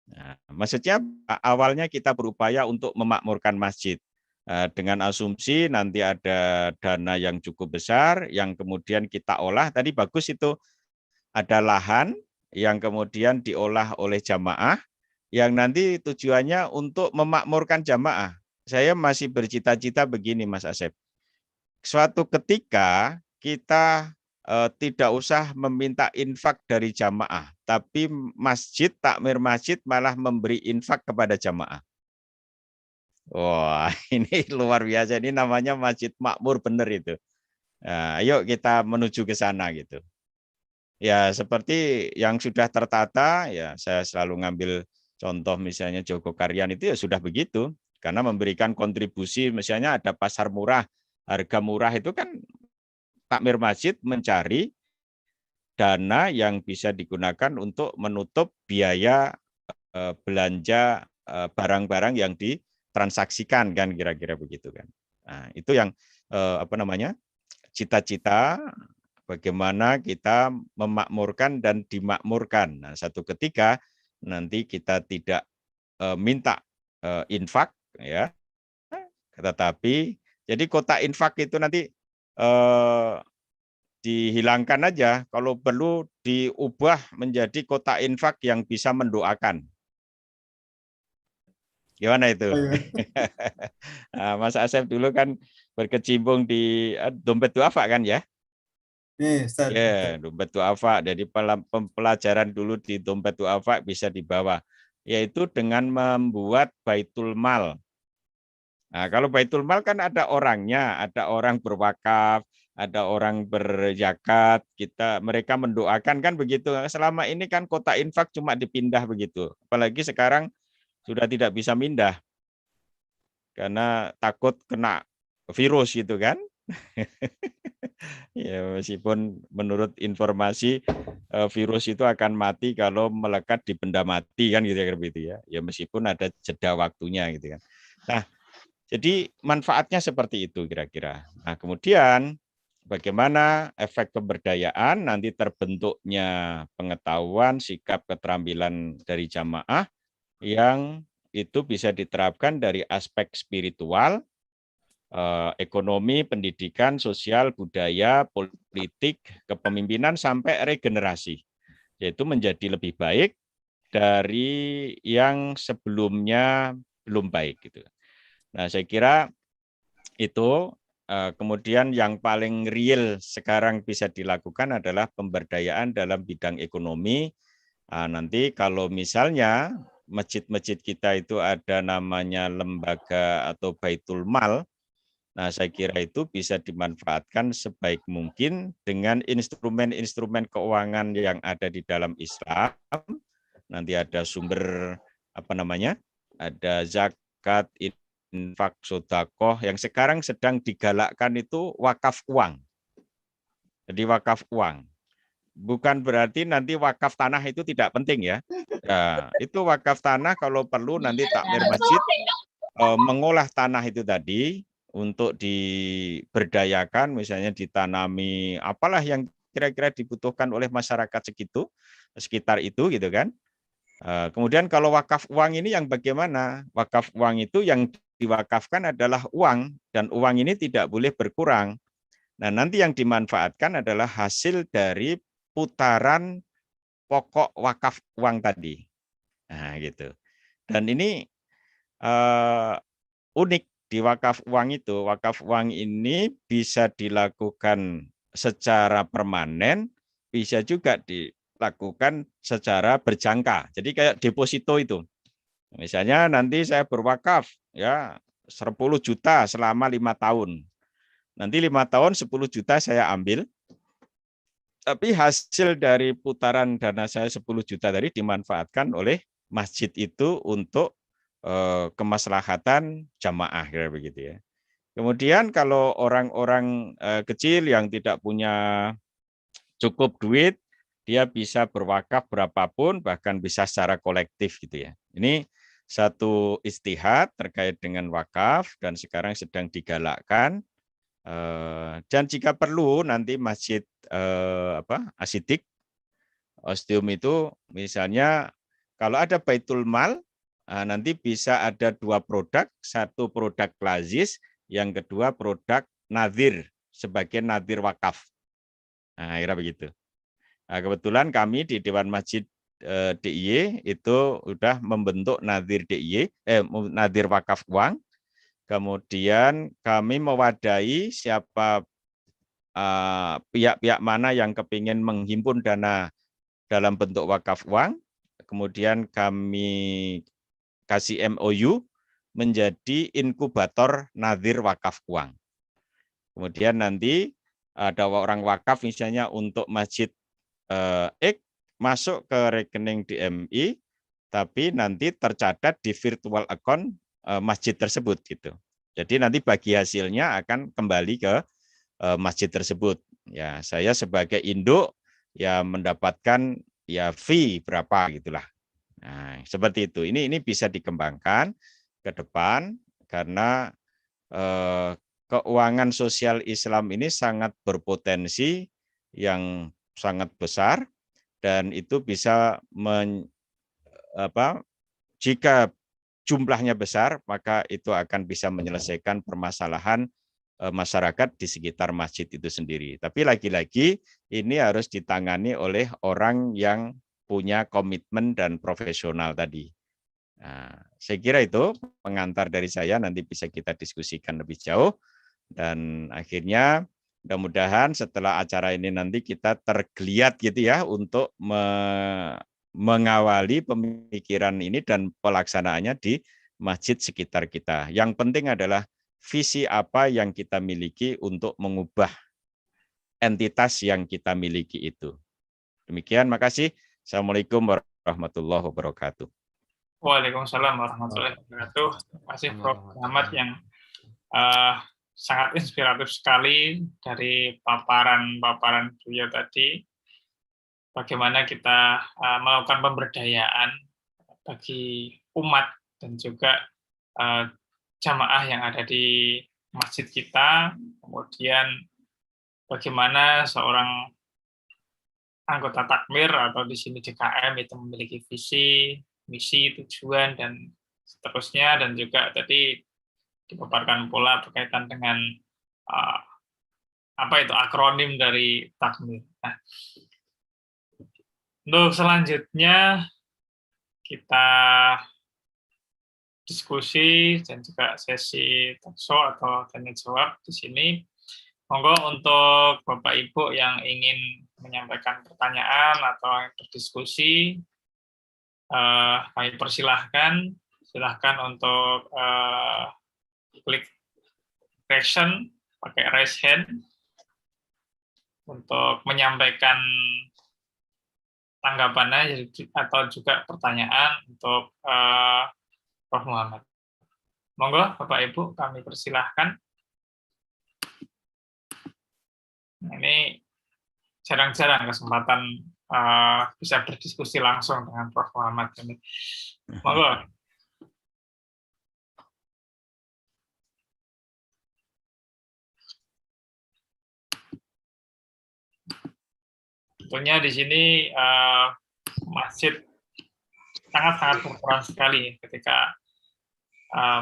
Nah, maksudnya awalnya kita berupaya untuk memakmurkan masjid dengan asumsi nanti ada dana yang cukup besar yang kemudian kita olah. Tadi bagus itu ada lahan yang kemudian diolah oleh jamaah yang nanti tujuannya untuk memakmurkan jamaah. Saya masih bercita-cita begini Mas Asep. Suatu ketika kita tidak usah meminta infak dari jamaah, tapi masjid, takmir masjid malah memberi infak kepada jamaah. Wah, ini luar biasa. Ini namanya masjid makmur benar itu. Nah, ayo kita menuju ke sana gitu. Ya, seperti yang sudah tertata, ya saya selalu ngambil contoh misalnya Jogokaryan itu ya sudah begitu. Karena memberikan kontribusi, misalnya ada pasar murah, harga murah itu kan takmir masjid mencari dana yang bisa digunakan untuk menutup biaya belanja barang-barang yang ditransaksikan kan kira-kira begitu kan. Nah, itu yang cita-cita bagaimana kita memakmurkan dan dimakmurkan. Nah, satu ketika nanti kita tidak minta infak ya. Tetapi jadi kota infak itu nanti dihilangkan aja, kalau perlu diubah menjadi kota infak yang bisa mendoakan. Gimana itu? Nah, Mas Asep dulu kan berkecimpung di dompet duafa kan ya? Ya, dompet duafa. Jadi pelajaran dulu di dompet duafa bisa dibawa, yaitu dengan membuat baitul mal. Nah, kalau baitul mal kan ada orangnya, ada orang berwakaf, ada orang berzakat, mereka mendoakan kan begitu. Selama ini kan kotak infak cuma dipindah begitu. Apalagi sekarang sudah tidak bisa pindah karena takut kena virus gitu kan. Ya, meskipun menurut informasi virus itu akan mati kalau melekat di benda mati kan gitu ya. Ya meskipun ada jeda waktunya gitu kan. Nah, jadi manfaatnya seperti itu kira-kira. Nah, kemudian bagaimana efek pemberdayaan nanti terbentuknya pengetahuan, sikap, keterampilan dari jamaah yang itu bisa diterapkan dari aspek spiritual, ekonomi, pendidikan, sosial, budaya, politik, kepemimpinan, sampai regenerasi. Yaitu menjadi lebih baik dari yang sebelumnya belum baik. Gitu. Nah, saya kira itu. Kemudian yang paling real sekarang bisa dilakukan adalah pemberdayaan dalam bidang ekonomi. Nanti kalau misalnya masjid-masjid kita itu ada namanya lembaga atau baitul mal, nah saya kira itu bisa dimanfaatkan sebaik mungkin dengan instrumen-instrumen keuangan yang ada di dalam Islam. Nanti ada sumber ada zakat, infak, sodakoh, yang sekarang sedang digalakkan itu wakaf uang. Jadi wakaf uang. Bukan berarti nanti wakaf tanah itu tidak penting ya. Nah, itu wakaf tanah kalau perlu nanti takmir masjid mengolah tanah itu tadi untuk diberdayakan, misalnya ditanami apalah yang kira-kira dibutuhkan oleh masyarakat sekitar itu gitu kan. Kemudian kalau wakaf uang ini yang bagaimana? Wakaf uang itu yang diwakafkan adalah uang, dan uang ini tidak boleh berkurang. Nah, nanti yang dimanfaatkan adalah hasil dari putaran pokok wakaf uang tadi. Nah, gitu. Dan ini unik di wakaf uang itu. Wakaf uang ini bisa dilakukan secara permanen, bisa juga dilakukan secara berjangka. Jadi kayak deposito itu. Misalnya nanti saya berwakaf ya 10 juta selama 5 tahun. Nanti 5 tahun 10 juta saya ambil. Tapi hasil dari putaran dana saya 10 juta tadi dimanfaatkan oleh masjid itu untuk kemaslahatan jamaah kira begitu ya. Kemudian kalau orang-orang kecil yang tidak punya cukup duit, dia bisa berwakaf berapapun, bahkan bisa secara kolektif gitu ya. Ini satu istihad terkait dengan wakaf dan sekarang sedang digalakkan. Dan jika perlu nanti masjid asidik, ostium itu misalnya kalau ada baitul mal, nanti bisa ada 2 produk, satu produk lazis, yang kedua produk nadir sebagai nadir wakaf. Nah, kira begitu. Nah, kebetulan kami di Dewan Masjid DIY itu sudah membentuk nadir DIY, nadir wakaf uang. Kemudian kami mewadahi siapa pihak-pihak mana yang kepingin menghimpun dana dalam bentuk wakaf uang. Kemudian kami kasih MOU menjadi inkubator nadir wakaf uang. Kemudian nanti ada orang wakaf misalnya untuk masjid X masuk ke rekening DMI, tapi nanti tercatat di virtual account masjid tersebut gitu. Jadi nanti bagi hasilnya akan kembali ke masjid tersebut. Ya, saya sebagai induk ya mendapatkan ya fee berapa gitulah. Nah, seperti itu. Ini bisa dikembangkan ke depan karena keuangan sosial Islam ini sangat berpotensi yang sangat besar, dan itu bisa jika jumlahnya besar, maka itu akan bisa menyelesaikan permasalahan masyarakat di sekitar masjid itu sendiri. Tapi lagi-lagi ini harus ditangani oleh orang yang punya komitmen dan profesional tadi. Nah, saya kira itu pengantar dari saya, nanti bisa kita diskusikan lebih jauh. Dan akhirnya mudah-mudahan setelah acara ini nanti kita tergeliat gitu ya untuk mengawali pemikiran ini dan pelaksanaannya di masjid sekitar kita. Yang penting adalah visi apa yang kita miliki untuk mengubah entitas yang kita miliki itu. Demikian, makasih. Assalamualaikum warahmatullahi wabarakatuh. Waalaikumsalam warahmatullahi wabarakatuh. Terima kasih Prof. Muhammad yang sangat inspiratif sekali dari paparan beliau tadi. Bagaimana kita melakukan pemberdayaan bagi umat dan juga jamaah yang ada di masjid kita, kemudian bagaimana seorang anggota takmir atau di sini DKM itu memiliki visi, misi, tujuan, dan seterusnya, dan juga tadi dipaparkan pula berkaitan dengan apa itu akronim dari takmir. Nah, untuk selanjutnya kita diskusi dan juga sesi talkshow atau tanya jawab di sini. Monggo untuk Bapak Ibu yang ingin menyampaikan pertanyaan atau berdiskusi, kami persilahkan. Silahkan untuk klik reaction, pakai raise hand, untuk menyampaikan tanggapannya atau juga pertanyaan untuk Prof. Muhammad. Monggo Bapak Ibu, kami persilahkan. Ini jarang-jarang kesempatan bisa berdiskusi langsung dengan Prof. Muhammad ini. Monggo. Tentunya di sini masjid sangat-sangat berperan sekali ketika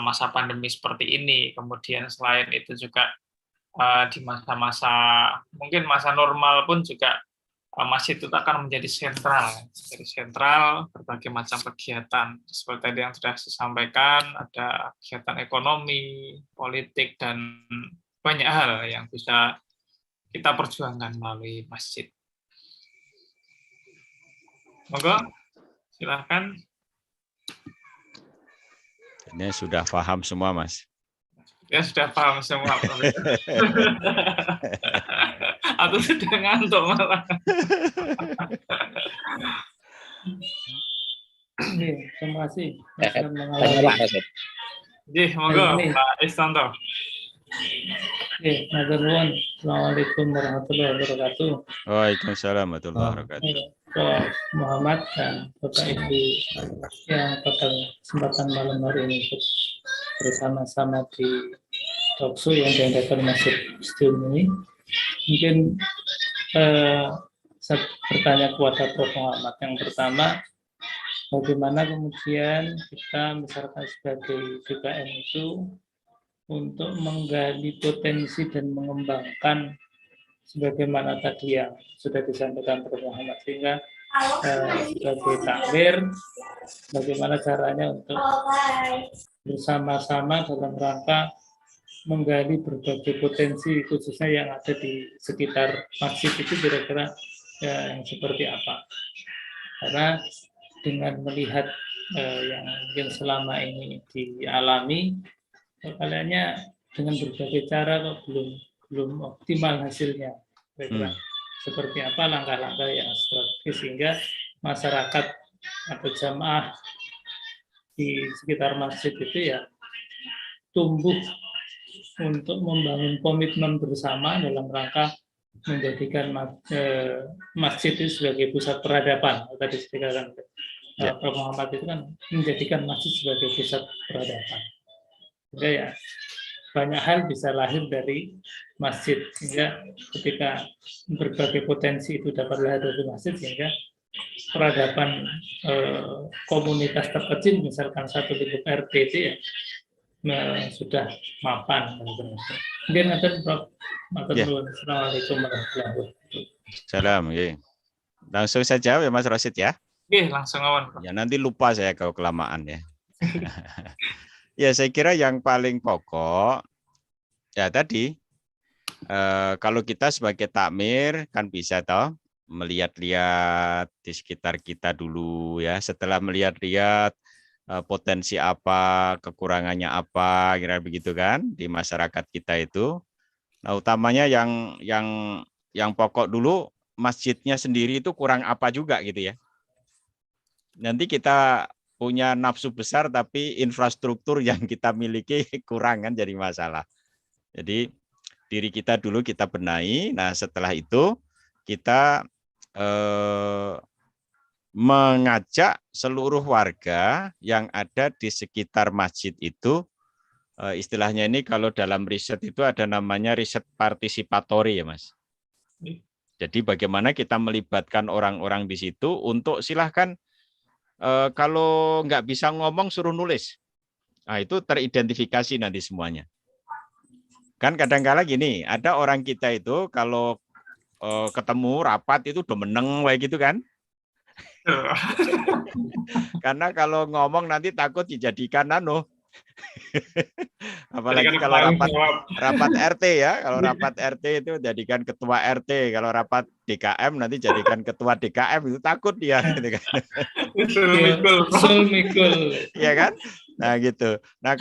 masa pandemi seperti ini. Kemudian selain itu juga di masa-masa mungkin masa normal pun juga masjid itu akan menjadi sentral berbagai macam kegiatan seperti tadi yang sudah saya sampaikan, ada kegiatan ekonomi, politik, dan banyak hal yang bisa kita perjuangkan melalui masjid. Monggo, silahkan. Ini sudah paham semua, Mas. Ya sudah paham semua. Atau sudah ngantuk malah. Terima kasih. Jadi, monggo Pak Istanto. Matur nuwun. Assalamualaikum warahmatullahi wabarakatuh. Waalaikumsalam warahmatullahi wabarakatuh. Prof. Muhammad dan Bapak Ibu yang pada kesempatan malam hari ini untuk bersama-sama di talkshow yang diadakan Masjid Muslim ini. Mungkin saya bertanya kepada Prof. Muhammad. Yang pertama, bagaimana kemudian kita misalkan sebagai DKM itu untuk menggali potensi dan mengembangkan sebagaimana tadi yang sudah disampaikan Prof. Muhammad, sehingga sebagai takmir bagaimana caranya untuk bersama-sama dalam rangka menggali berbagai potensi khususnya yang ada di sekitar masjid itu kira-kira yang seperti apa. Karena dengan melihat yang mungkin selama ini dialami, kaliannya dengan berbagai cara kok belum optimal hasilnya. Kira-kira seperti apa langkah-langkah yang strategis sehingga masyarakat atau jamaah di sekitar masjid itu ya tumbuh untuk membangun komitmen bersama dalam rangka menjadikan masjid itu sebagai pusat peradaban. Tadi dikatakan Prof. Muhammad itu kan menjadikan masjid sebagai pusat peradaban. Sehingga ya banyak hal bisa lahir dari masjid, sehingga ketika berbagai potensi itu dapat lahir dari masjid, sehingga peradaban komunitas terkecil misalkan satu lingkup RT itu ya sudah mapan. Mungkin ada Prof. Assalamualaikum warahmatullahi wabarakatuh. Salam. Langsung saja ya Mas Rosid ya. Langsung awan. Ya nanti lupa saya kalau kelamaan ya. Ya saya kira yang paling pokok ya tadi kalau kita sebagai takmir kan bisa toh melihat-lihat di sekitar kita dulu ya. Setelah melihat-lihat potensi apa, kekurangannya apa, kira begitu kan di masyarakat kita itu. Nah utamanya yang yang pokok dulu, masjidnya sendiri itu kurang apa juga gitu ya. Nanti kita punya nafsu besar tapi infrastruktur yang kita miliki kurang kan jadi masalah. Jadi diri kita dulu kita benahi. Nah setelah itu kita mengajak seluruh warga yang ada di sekitar masjid itu, istilahnya ini kalau dalam riset itu ada namanya riset partisipatori ya Mas. Jadi bagaimana kita melibatkan orang-orang di situ untuk silahkan kalau nggak bisa ngomong suruh nulis. Nah, itu teridentifikasi nanti semuanya. Kan kadang-kala gini, ada orang kita itu kalau ketemu rapat itu udah meneng kayak gitu kan. Karena kalau ngomong nanti takut dijadikan apalagi kalau rapat RT ya, kalau rapat RT itu jadikan ketua RT, kalau rapat DKM nanti jadikan ketua DKM, itu takut dia gitu kan. Iya kan? Nah gitu. Nah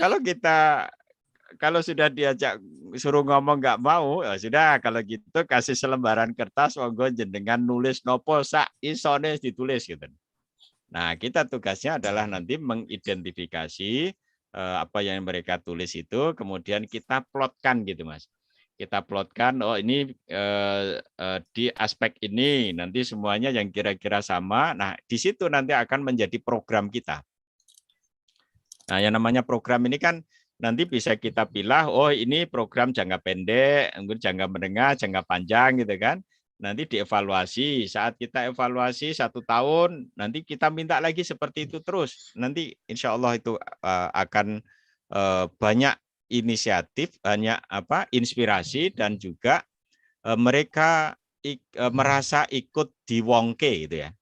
kalau sudah diajak suruh ngomong nggak mau, ya sudah kalau gitu kasih selembaran kertas, monggo jenengan nulis nopo sak isone ditulis gitu. Nah kita tugasnya adalah nanti mengidentifikasi apa yang mereka tulis itu, kemudian kita plotkan gitu Mas. Kita plotkan, oh ini di aspek ini nanti semuanya yang kira-kira sama. Nah di situ nanti akan menjadi program kita. Nah yang namanya program ini kan nanti bisa kita pilih, oh ini program jangka pendek, jangka menengah, jangka panjang gitu kan. Nanti dievaluasi, saat kita evaluasi 1 tahun, nanti kita minta lagi seperti itu terus. Nanti insya Allah itu akan banyak inisiatif, banyak inspirasi, dan juga mereka merasa ikut diwongke gitu ya.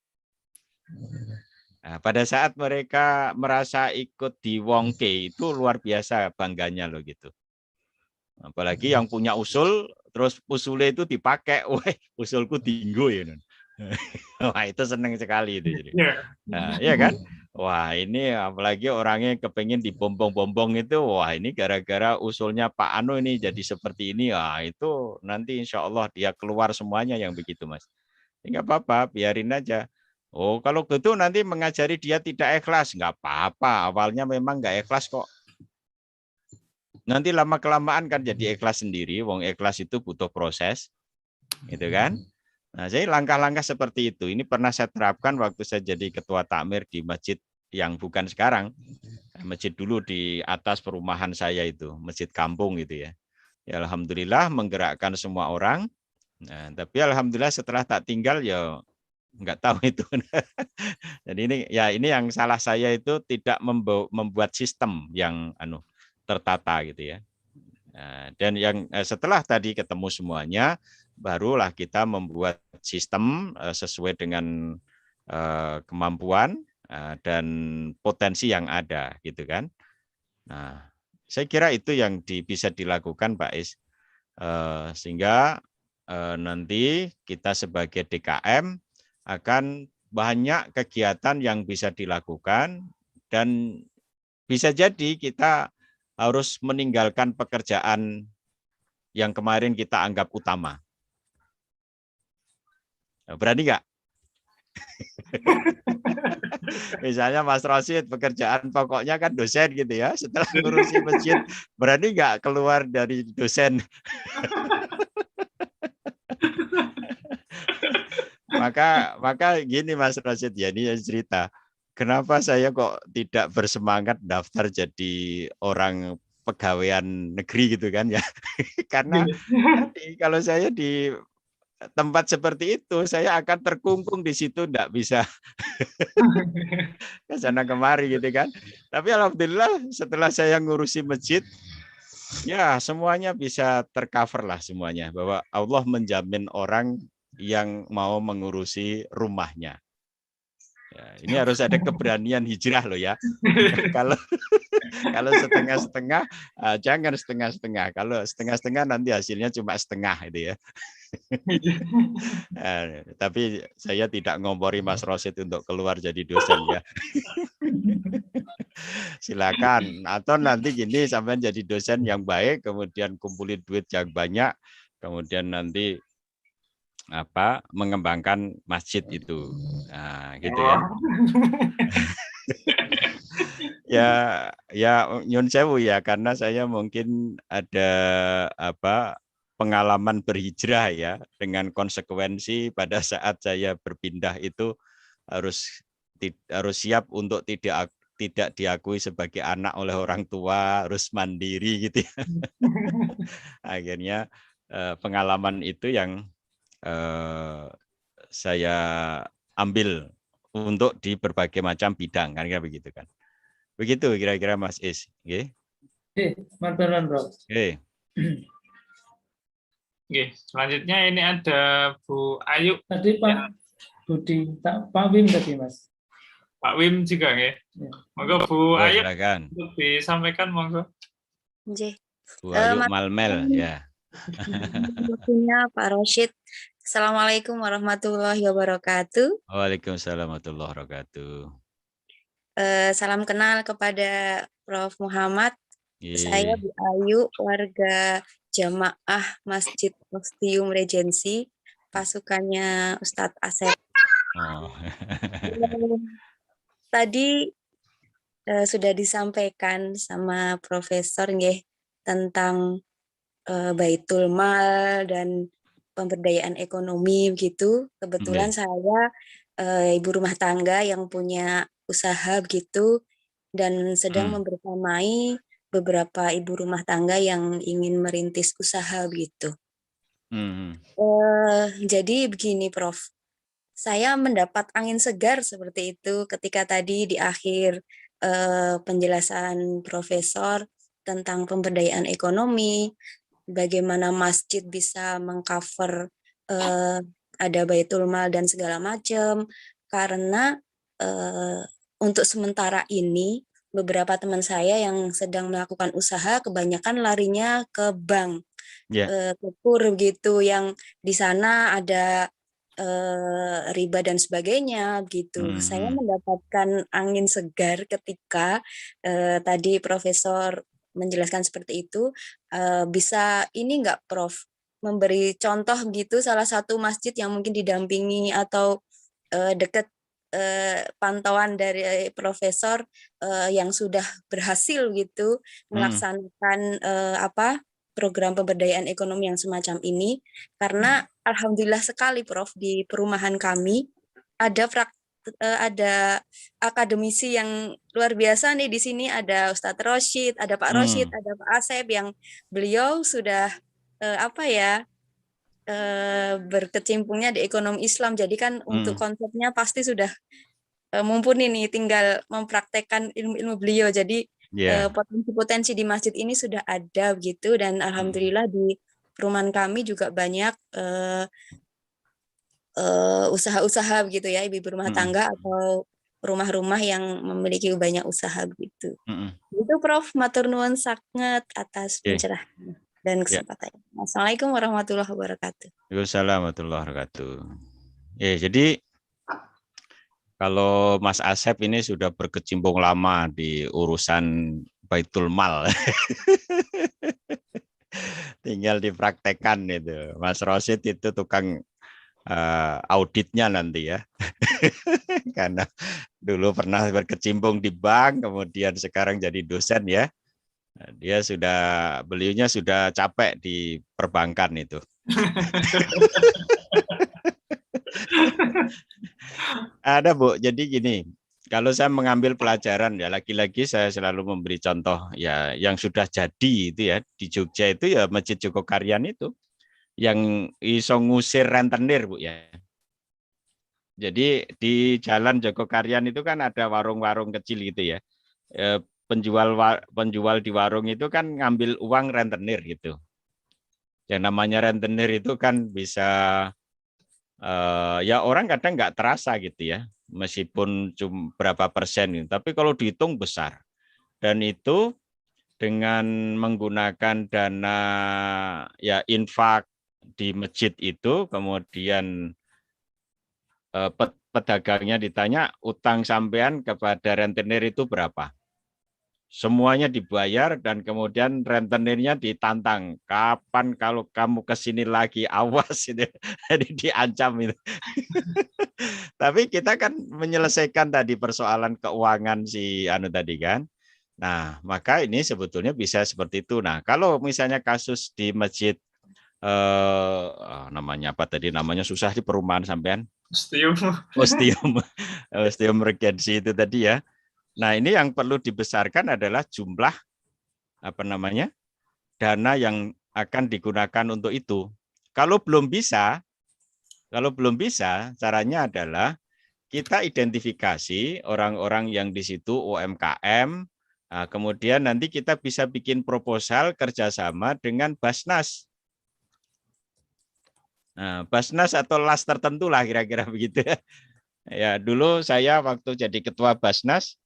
Nah, pada saat mereka merasa ikut diwongke itu luar biasa bangganya loh gitu. Apalagi yang punya usul, terus usulnya itu dipakai, wah usulku tinggu ya. Wah itu seneng sekali itu. Nah, ya kan? Wah ini apalagi orangnya kepengen dibombong-bombong itu, wah ini gara-gara usulnya Pak Anu ini jadi seperti ini, wah itu nanti insya Allah dia keluar semuanya yang begitu Mas. Enggak apa-apa, biarin aja. Oh kalau gitu nanti mengajari dia tidak ikhlas, nggak apa-apa, awalnya memang nggak ikhlas kok. Nanti lama-kelamaan kan jadi ikhlas sendiri, wong ikhlas itu butuh proses, gitu kan? Nah, jadi langkah-langkah seperti itu, ini pernah saya terapkan waktu saya jadi ketua takmir di masjid yang bukan sekarang, masjid dulu di atas perumahan saya itu, masjid kampung gitu ya. Ya alhamdulillah menggerakkan semua orang. Nah, tapi alhamdulillah setelah tak tinggal ya nggak tahu itu. Jadi ini yang salah saya itu tidak membuat sistem yang tertata gitu ya. Nah, dan yang setelah tadi ketemu semuanya, barulah kita membuat sistem sesuai dengan kemampuan dan potensi yang ada gitu kan. Nah, saya kira itu yang bisa dilakukan Pak Is, sehingga nanti kita sebagai DKM akan banyak kegiatan yang bisa dilakukan, dan bisa jadi kita harus meninggalkan pekerjaan yang kemarin kita anggap utama. Berani nggak? Misalnya Mas Rosid pekerjaan pokoknya kan dosen gitu ya. Setelah ngurusi masjid, berani nggak keluar dari dosen? maka gini Mas Rosid ya, ini cerita. Kenapa saya kok tidak bersemangat daftar jadi orang pegawaian negeri gitu kan ya? Karena kalau saya di tempat seperti itu, saya akan terkungkung di situ, enggak bisa ke sana kemari gitu kan. Tapi alhamdulillah setelah saya ngurusi masjid, ya semuanya bisa tercover lah semuanya, bahwa Allah menjamin orang yang mau mengurusi rumahnya. Ya, ini harus ada keberanian hijrah loh ya. Kalau setengah-setengah, jangan setengah-setengah. Kalau setengah-setengah nanti hasilnya cuma setengah itu ya. Tapi saya tidak ngompori Mas Rosid untuk keluar jadi dosen ya. Silakan. Atau nanti gini, sampai jadi dosen yang baik, kemudian kumpulin duit yang banyak, kemudian nanti mengembangkan masjid itu. Nah, gitu ya. Ya nyun sewu ya, karena saya mungkin ada pengalaman berhijrah ya, dengan konsekuensi pada saat saya berpindah itu harus siap untuk tidak diakui sebagai anak oleh orang tua, harus mandiri gitu ya. Akhirnya pengalaman itu yang saya ambil untuk di berbagai macam bidang, kan begitu kan. Begitu kira-kira Mas Is. Oke. Manturan, Prof. Oke. Oke, selanjutnya ini ada Bu Ayu. Tadi Pak Budi, Pak Wim tadi, Mas. Pak Wim juga ya. Monggo Bu Ayu Silakan. untuk disampaikan, monggo. Nggih. Bu Ayu Malmel ya. Waktunya Pak Rosyid. Assalamualaikum warahmatullahi wabarakatuh. Waalaikumsalam warahmatullahi wabarakatuh. Salam kenal kepada Prof. Muhammad. Saya Bu Ayu, warga Jamaah Masjid Ostium Regency, pasukannya Ustadz Asep. Oh. Tadi sudah disampaikan sama Profesor nggih tentang Baitul Mal dan pemberdayaan ekonomi begitu. Kebetulan saya ibu rumah tangga yang punya usaha begitu dan sedang membersamai beberapa ibu rumah tangga yang ingin merintis usaha begitu. Jadi begini, Prof. Saya mendapat angin segar seperti itu ketika tadi di akhir penjelasan Profesor tentang pemberdayaan ekonomi, bagaimana masjid bisa mengcover ada Baitul Mal dan segala macam, karena untuk sementara ini beberapa teman saya yang sedang melakukan usaha kebanyakan larinya ke bank, ke kur gitu, yang di sana ada riba dan sebagainya gitu. Saya mendapatkan angin segar ketika tadi Profesor menjelaskan seperti itu. Bisa ini enggak, Prof, memberi contoh gitu salah satu masjid yang mungkin didampingi atau dekat pantauan dari Profesor yang sudah berhasil gitu melaksanakan program pemberdayaan ekonomi yang semacam ini, karena alhamdulillah sekali, Prof, di perumahan kami ada akademisi yang luar biasa nih di sini. Ada Ustadz Rosyid, ada Pak Rosyid, ada Pak Asep yang beliau sudah berkecimpungnya di ekonomi Islam. Jadi kan untuk konsepnya pasti sudah mumpuni nih, tinggal mempraktekkan ilmu-ilmu beliau. Jadi potensi-potensi di masjid ini sudah ada gitu, dan alhamdulillah di perumahan kami juga banyak usaha-usaha begitu ya, ibu rumah tangga atau rumah-rumah yang memiliki banyak usaha begitu. Itu Prof, matur nuwun sangat atas pencerahan dan kesempatannya. Assalamualaikum warahmatullahi wabarakatuh. Waalaikumsalam warahmatullahi wabarakatuh. Jadi kalau Mas Asep ini sudah berkecimpung lama di urusan Baitul Mal. Tinggal dipraktekkan itu. Mas Rosyid itu tukang auditnya nanti ya. Karena dulu pernah berkecimpung di bank, kemudian sekarang jadi dosen ya. Beliaunya sudah capek di perbankan itu. Ada Bu, jadi gini, kalau saya mengambil pelajaran ya, lagi-lagi saya selalu memberi contoh ya yang sudah jadi itu ya, di Jogja itu ya Masjid Jogokaryan itu yang iso ngusir rentenir Bu ya. Jadi di Jalan Jogokaryan itu kan ada warung-warung kecil gitu ya. Penjual di warung itu kan ngambil uang rentenir gitu. Yang namanya rentenir itu kan bisa ya orang kadang nggak terasa gitu ya, meskipun cuma berapa persen gitu. Tapi kalau dihitung besar. Dan itu dengan menggunakan dana ya infak di masjid itu, kemudian pedagangnya ditanya utang sampean kepada rentenir itu berapa. Semuanya dibayar dan kemudian rentenirnya ditantang. Kapan kalau kamu ke sini lagi, awas itu. Jadi diancam itu. Tapi kita kan menyelesaikan tadi persoalan keuangan si anu tadi kan. Nah, maka ini sebetulnya bisa seperti itu. Nah, kalau misalnya kasus di masjid namanya apa tadi, namanya susah di perumahan sampean, Setuju. osteum regency itu tadi ya. Nah, ini yang perlu dibesarkan adalah jumlah apa namanya dana yang akan digunakan untuk itu. Kalau belum bisa, caranya adalah kita identifikasi orang-orang yang di situ UMKM. Nah, kemudian nanti kita bisa bikin proposal kerjasama dengan Basnas. Nah, Basnas atau las tertentu lah kira-kira begitu. Ya, dulu saya waktu jadi ketua Basnas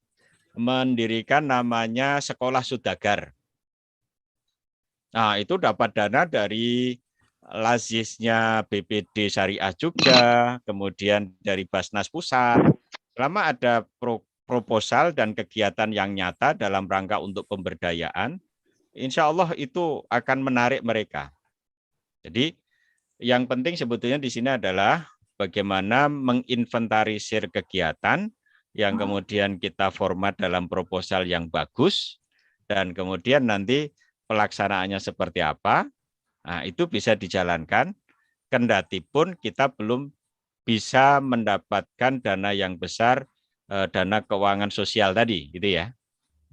mendirikan namanya Sekolah Sudagar. Nah, itu dapat dana dari Lazisnya BPD Syariah Jogja, kemudian dari Basnas Pusat. Selama ada proposal dan kegiatan yang nyata dalam rangka untuk pemberdayaan, insya Allah itu akan menarik mereka. Jadi yang penting sebetulnya di sini adalah bagaimana menginventarisir kegiatan yang kemudian kita format dalam proposal yang bagus, dan kemudian nanti pelaksanaannya seperti apa, nah, itu bisa dijalankan, kendati pun kita belum bisa mendapatkan dana yang besar, dana keuangan sosial tadi, gitu ya.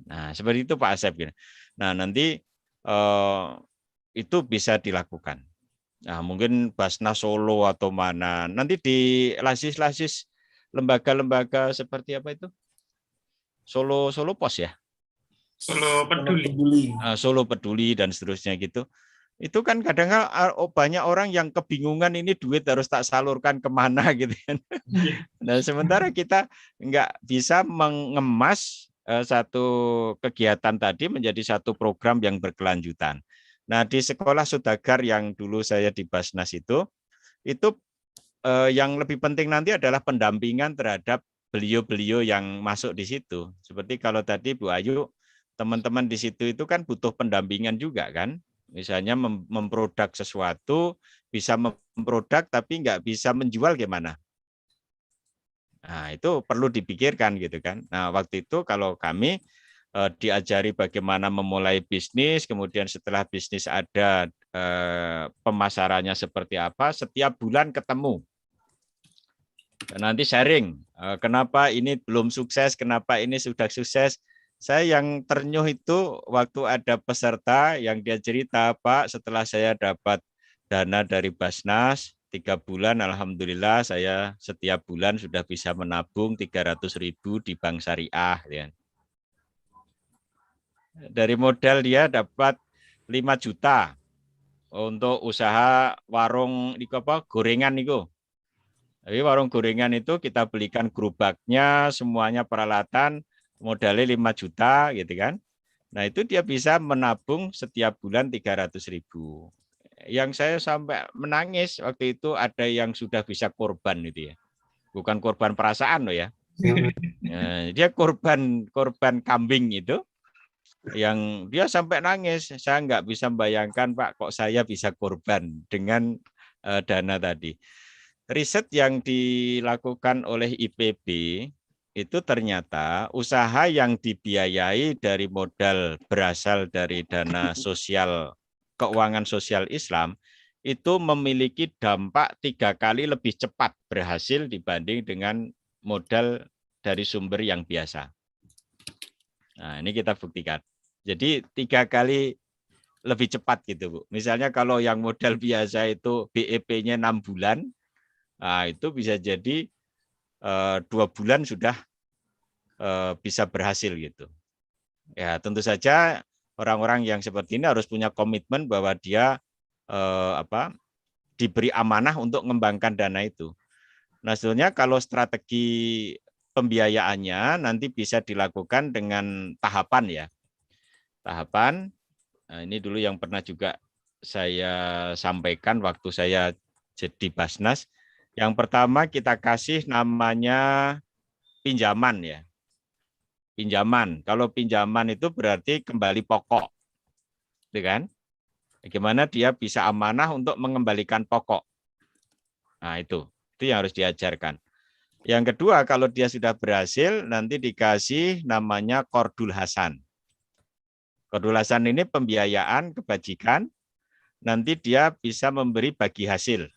Nah, seperti itu Pak Asep. Nah, nanti itu bisa dilakukan. Nah, mungkin Basnas Solo atau mana, nanti di lasis-lasis lembaga-lembaga seperti apa itu? Solo Pos ya? Solo peduli. Solo Peduli dan seterusnya gitu. Itu kan kadang banyak orang yang kebingungan ini duit harus tak salurkan kemana gitu kan. Nah, sementara kita nggak bisa mengemas satu kegiatan tadi menjadi satu program yang berkelanjutan. Nah, di Sekolah Sudagar yang dulu saya di Basnas itu yang lebih penting nanti adalah pendampingan terhadap beliau-beliau yang masuk di situ. Seperti kalau tadi Bu Ayu, teman-teman di situ itu kan butuh pendampingan juga kan. Misalnya memproduk sesuatu, bisa memproduk tapi nggak bisa menjual gimana. Nah, itu perlu dipikirkan gitu kan. Nah, waktu itu kalau kami diajari bagaimana memulai bisnis, kemudian setelah bisnis ada pemasarannya seperti apa, setiap bulan ketemu. Dan nanti sharing, kenapa ini belum sukses, kenapa ini sudah sukses. Saya yang ternyuh itu waktu ada peserta yang dia cerita, Pak, setelah saya dapat dana dari Basnas, 3 bulan, alhamdulillah saya setiap bulan sudah bisa menabung 300.000 di Bank Syariah. Ya. Dari modal dia dapat 5 juta untuk usaha warung gorengan itu. Tapi warung gorengan itu kita belikan gerobaknya, semuanya peralatan, modalnya 5 juta gitu kan. Nah, itu dia bisa menabung setiap bulan 300.000. Yang saya sampai menangis waktu itu ada yang sudah bisa korban itu ya. Bukan korban perasaan loh ya. Dia korban kambing itu. Yang dia sampai nangis, saya nggak bisa membayangkan Pak, kok saya bisa korban dengan dana tadi. Riset yang dilakukan oleh IPB itu ternyata usaha yang dibiayai dari modal berasal dari dana sosial, keuangan sosial Islam, itu memiliki dampak 3 kali lebih cepat berhasil dibanding dengan modal dari sumber yang biasa. Nah, ini kita buktikan. Jadi 3 kali lebih cepat gitu, Bu. Misalnya kalau yang modal biasa itu BEP-nya 6 bulan, nah itu bisa jadi 2 bulan sudah bisa berhasil gitu. Ya, tentu saja orang-orang yang seperti ini harus punya komitmen bahwa dia diberi amanah untuk mengembangkan dana itu. Nah, sebetulnya kalau strategi pembiayaannya nanti bisa dilakukan dengan tahapan ya. Tahapan, nah ini dulu yang pernah juga saya sampaikan waktu saya jadi Basnas. Yang pertama kita kasih namanya pinjaman ya. pinjaman. Kalau pinjaman itu berarti kembali pokok, gitu kan? Bagaimana dia bisa amanah untuk mengembalikan pokok. Nah, itu yang harus diajarkan. Yang kedua, kalau dia sudah berhasil, nanti dikasih namanya Qardul Hasan. Qardul Hasan ini pembiayaan kebajikan, nanti dia bisa memberi bagi hasil.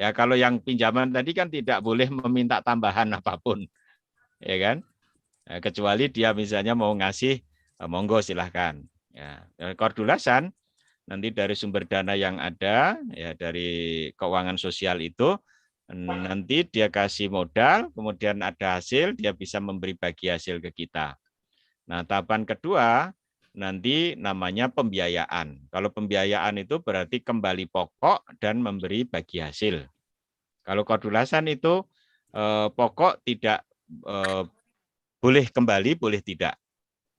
Ya, kalau yang pinjaman tadi kan tidak boleh meminta tambahan apapun, ya kan? Ya, kecuali dia misalnya mau ngasih, monggo silahkan. Ya, Qardul Hasan nanti dari sumber dana yang ada, ya dari keuangan sosial itu, nanti dia kasih modal, kemudian ada hasil, dia bisa memberi bagi hasil ke kita. Nah, tahapan kedua nanti namanya pembiayaan. Kalau pembiayaan itu berarti kembali pokok dan memberi bagi hasil. Kalau Qardul Hasan itu pokok tidak boleh kembali, boleh tidak.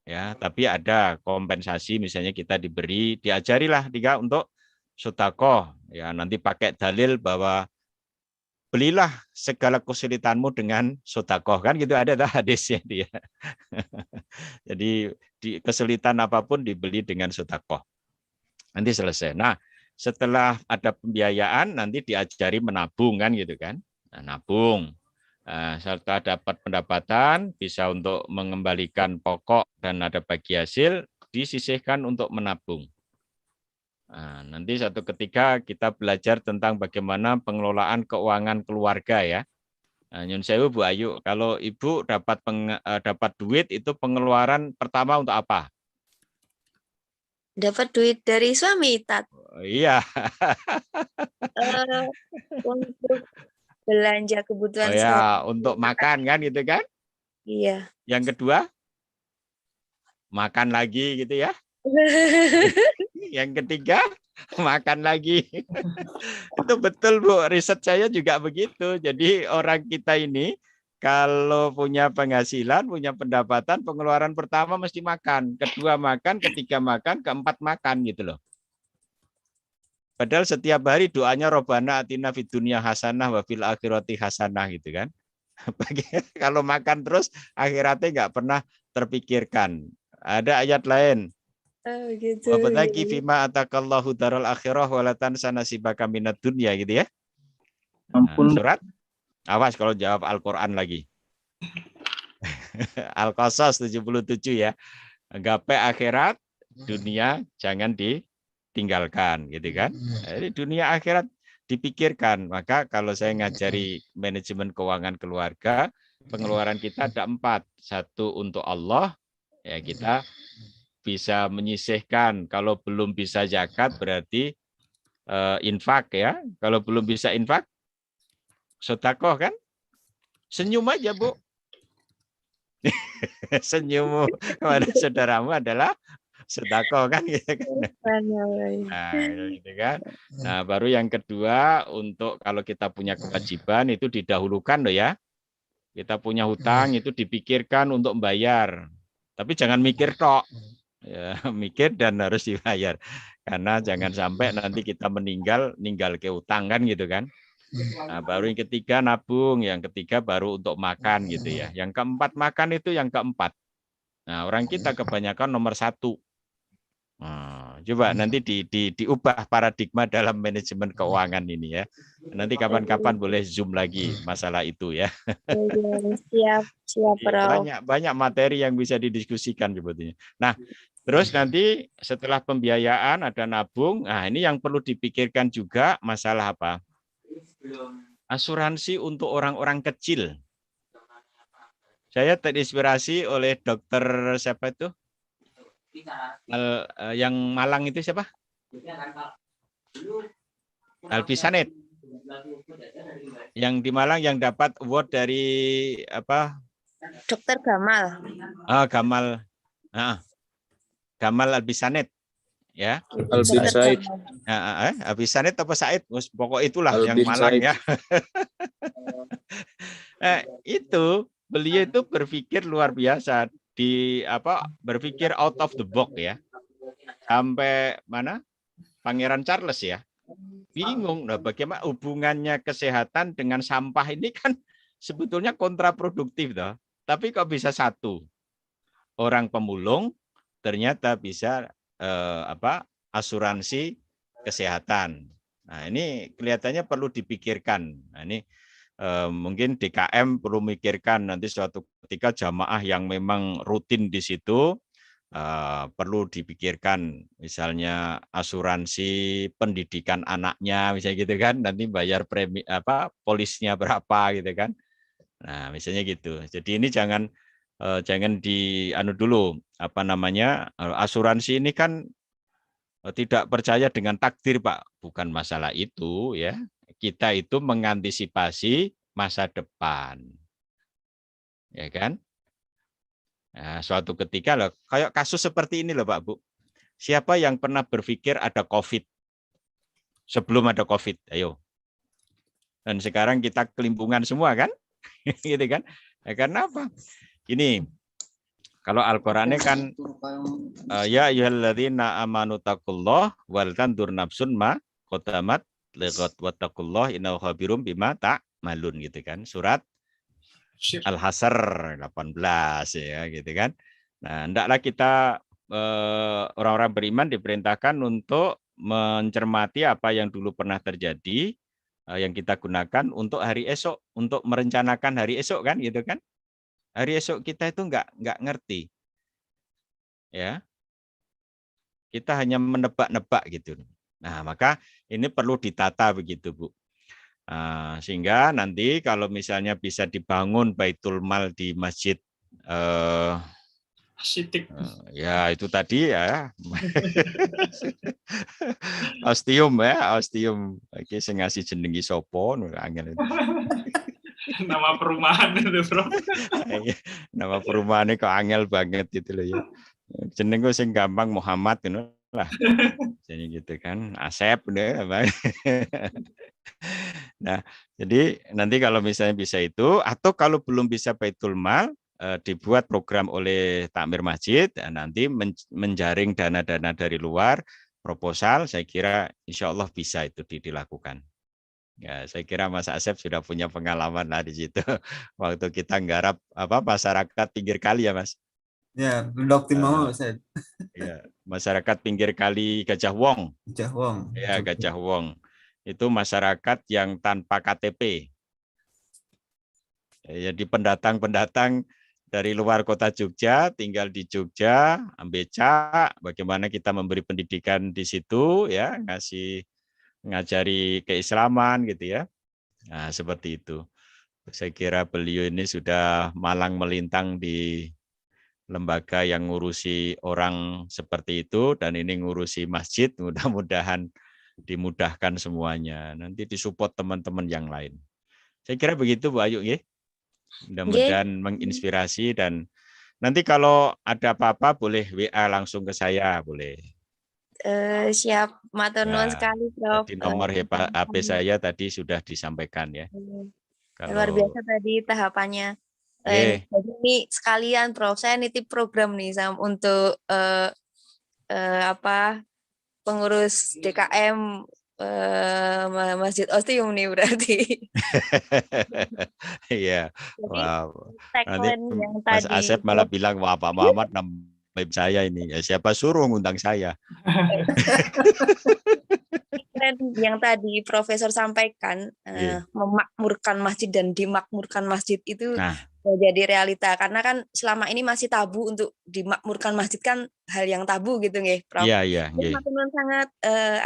Ya, tapi ada kompensasi, misalnya kita diajarilah dia untuk sedekah. Ya, nanti pakai dalil bahwa belilah segala kesulitanmu dengan sedekah, kan gitu, ada hadisnya dia. Jadi kesulitan apapun dibeli dengan sedekah. Nanti selesai. Nah, setelah ada pembiayaan nanti diajari menabung, kan gitu kan. Nah, nabung. Serta dapat pendapatan bisa untuk mengembalikan pokok dan ada bagi hasil, disisihkan untuk menabung. Nah, nanti satu ketika kita belajar tentang bagaimana pengelolaan keuangan keluarga ya. Nah, nyun sewu Bu Ayu, kalau Ibu dapat duit itu pengeluaran pertama untuk apa? Dapat duit dari suami, Tat. Oh, iya. Untuk belanja kebutuhan Oh ya, untuk makan kan gitu kan? Iya. Yang kedua, makan lagi gitu ya. Yang ketiga, makan lagi. Itu betul Bu, riset saya juga begitu. Jadi orang kita ini kalau punya penghasilan, punya pendapatan, pengeluaran pertama mesti makan. Kedua makan, ketiga makan, keempat makan gitu loh. Padahal setiap hari doanya Robbana atina fid dunya hasanah wa fil akhirati hasanah gitu kan. Kalau makan terus akhiratnya nggak pernah terpikirkan. Ada ayat lain. Oh, gitu. Wabtaghi fima atakallahu daral akhirah wa la tansa nasibaka minad dunya gitu ya. Nah, surat awas kalau jawab Al-Qur'an lagi. Al-Qasas 77 ya. Gapai akhirat, dunia jangan ditinggalkan gitu kan. Jadi dunia akhirat dipikirkan. Maka kalau saya ngajari manajemen keuangan keluarga, pengeluaran kita ada 4. 1 untuk Allah, ya kita bisa menyisihkan. Kalau belum bisa zakat berarti infak ya. Kalau belum bisa infak, sedekah kan? Senyum aja Bu. Senyummu kepada saudaramu adalah sedekah kan gitu kan. Nah, gitu kan. Nah, baru yang kedua untuk kalau kita punya kewajiban itu didahulukan loh ya. Kita punya hutang itu dipikirkan untuk membayar. Tapi jangan mikir tok. Ya, mikir dan harus dibayar. Karena jangan sampai nanti kita ninggal ke hutang kan gitu kan. Nah, baru yang ketiga nabung, yang ketiga baru untuk makan gitu ya. Yang keempat makan itu yang keempat. Nah, orang kita kebanyakan nomor 1. Nah, coba nanti diubah paradigma dalam manajemen keuangan ini ya. Nanti kapan-kapan boleh Zoom lagi masalah itu ya. Siap, Prof. Banyak materi yang bisa didiskusikan sebetulnya. Nah, terus nanti setelah pembiayaan ada nabung. Nah, ini yang perlu dipikirkan juga masalah apa? Asuransi untuk orang-orang kecil. Saya terinspirasi oleh dokter siapa itu? Yang Malang itu siapa? Albisanet. Yang di Malang yang dapat award dari apa? Dokter Gamal. Gamal. Gamal Albisanet. Ya. Albin Said. Albisanet apa Said? Pokok itulah Albin yang Malang Said. ya. Itu beliau itu berpikir luar biasa berpikir out of the box ya. Sampai mana? Pangeran Charles ya. Bingung bagaimana hubungannya kesehatan dengan sampah ini kan sebetulnya kontraproduktif toh. tapi kok bisa satu orang pemulung ternyata bisa asuransi kesehatan. Nah, ini kelihatannya perlu dipikirkan. Nah, ini mungkin DKM perlu memikirkan nanti suatu ketika jamaah yang memang rutin di situ perlu dipikirkan, misalnya asuransi pendidikan anaknya, misalnya gitu kan, nanti bayar premi polisnya berapa gitu kan. Nah, misalnya gitu. Jadi ini jangan dulu asuransi ini kan tidak percaya dengan takdir, Pak. Bukan masalah itu ya. Kita itu mengantisipasi masa depan. Ya kan? Nah, suatu ketika loh, kayak kasus seperti ini loh, Pak Bu. Siapa yang pernah berpikir ada COVID sebelum ada COVID? Ayo. Dan sekarang kita kelimpungan semua kan? Gitu kan? Ya, karena apa? Ini kalau Al-Qur'annya kan ya ayyuhalladzina amanu taqullah wal tandur nafsun ma qaddamat liqad wattaqullah innahu khabirum bima ta'malun gitu kan. Surat Al-Hasr 18 ya gitu kan. Nah, hendaklah kita orang-orang beriman diperintahkan untuk mencermati apa yang dulu pernah terjadi yang kita gunakan untuk hari esok, untuk merencanakan hari esok kan gitu kan. Hari esok kita itu nggak ngerti. Ya. Kita hanya menebak-nebak gitu. Nah, maka ini perlu ditata begitu, Bu. Sehingga nanti kalau misalnya bisa dibangun Baitul Mal di Masjid ya itu tadi ya. Ostium ya, Ostium. Iki sing ngasih jenengi sapa angel. Nama perumahan itu, Bro. Nama perumahannya kok angel banget gitu loh ya. Jeneng gue sing gampang Muhammad gitu lah. Jadi gitu kan, Asep deh. Nah, jadi nanti kalau misalnya bisa itu, atau kalau belum bisa Baitul Mal, dibuat program oleh takmir masjid, nanti menjaring dana-dana dari luar, proposal, saya kira insya Allah bisa itu dilakukan. Ya, saya kira Mas Asep sudah punya pengalaman lah di situ. Waktu kita nggarap masyarakat pinggir kali ya, Mas. Ya, dokter mau Ustaz. Ya, masyarakat pinggir kali Gajah Wong. Gajah Wong. Ya, Gajah Wong. Itu masyarakat yang tanpa KTP. Jadi pendatang-pendatang dari luar kota Jogja, tinggal di Jogja, becak, bagaimana kita memberi pendidikan di situ, ya, ngajari keislaman gitu ya. Nah, seperti itu. Saya kira beliau ini sudah malang melintang di lembaga yang ngurusi orang seperti itu, dan ini ngurusi masjid, mudah-mudahan dimudahkan semuanya. Nanti disupport teman-teman yang lain. Saya kira begitu Bu Ayu ya. Mudah-mudahan menginspirasi, dan nanti kalau ada apa-apa boleh WA langsung ke saya, boleh. Siap, matur nuwun sekali, Prof. Tadi nomor HP saya tadi sudah disampaikan ya. Luar biasa tadi tahapannya. Jadi ini sekalian, Prof, saya nitip program nih untuk pengurus DKM Masjid Ostium nih berarti. Iya. Wow. Nanti yang Mas tadi Asep malah bilang, wah Pak Muhammad nambah saya ini. Ya, siapa suruh ngundang saya? Yang tadi Profesor sampaikan, memakmurkan masjid dan dimakmurkan masjid itu jadi realita, karena kan selama ini masih tabu untuk dimakmurkan masjid, kan hal yang tabu gitu nggih, Prof. Iya. Terima kasih sangat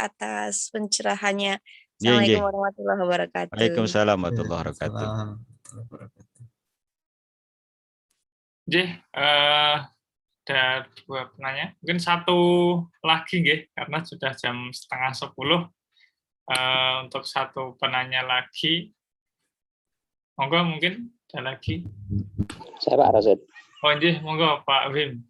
atas pencerahannya. Nggih. Assalamualaikum warahmatullahi wabarakatuh. Waalaikumsalam warahmatullahi wabarakatuh. Ada 2 penanya. Mungkin satu lagi nggih, karena sudah jam 9:30. Untuk satu penanya lagi. Monggo, mungkin ada lagi. Saya Pak Rasid. Oh nggih, monggo Pak Wim.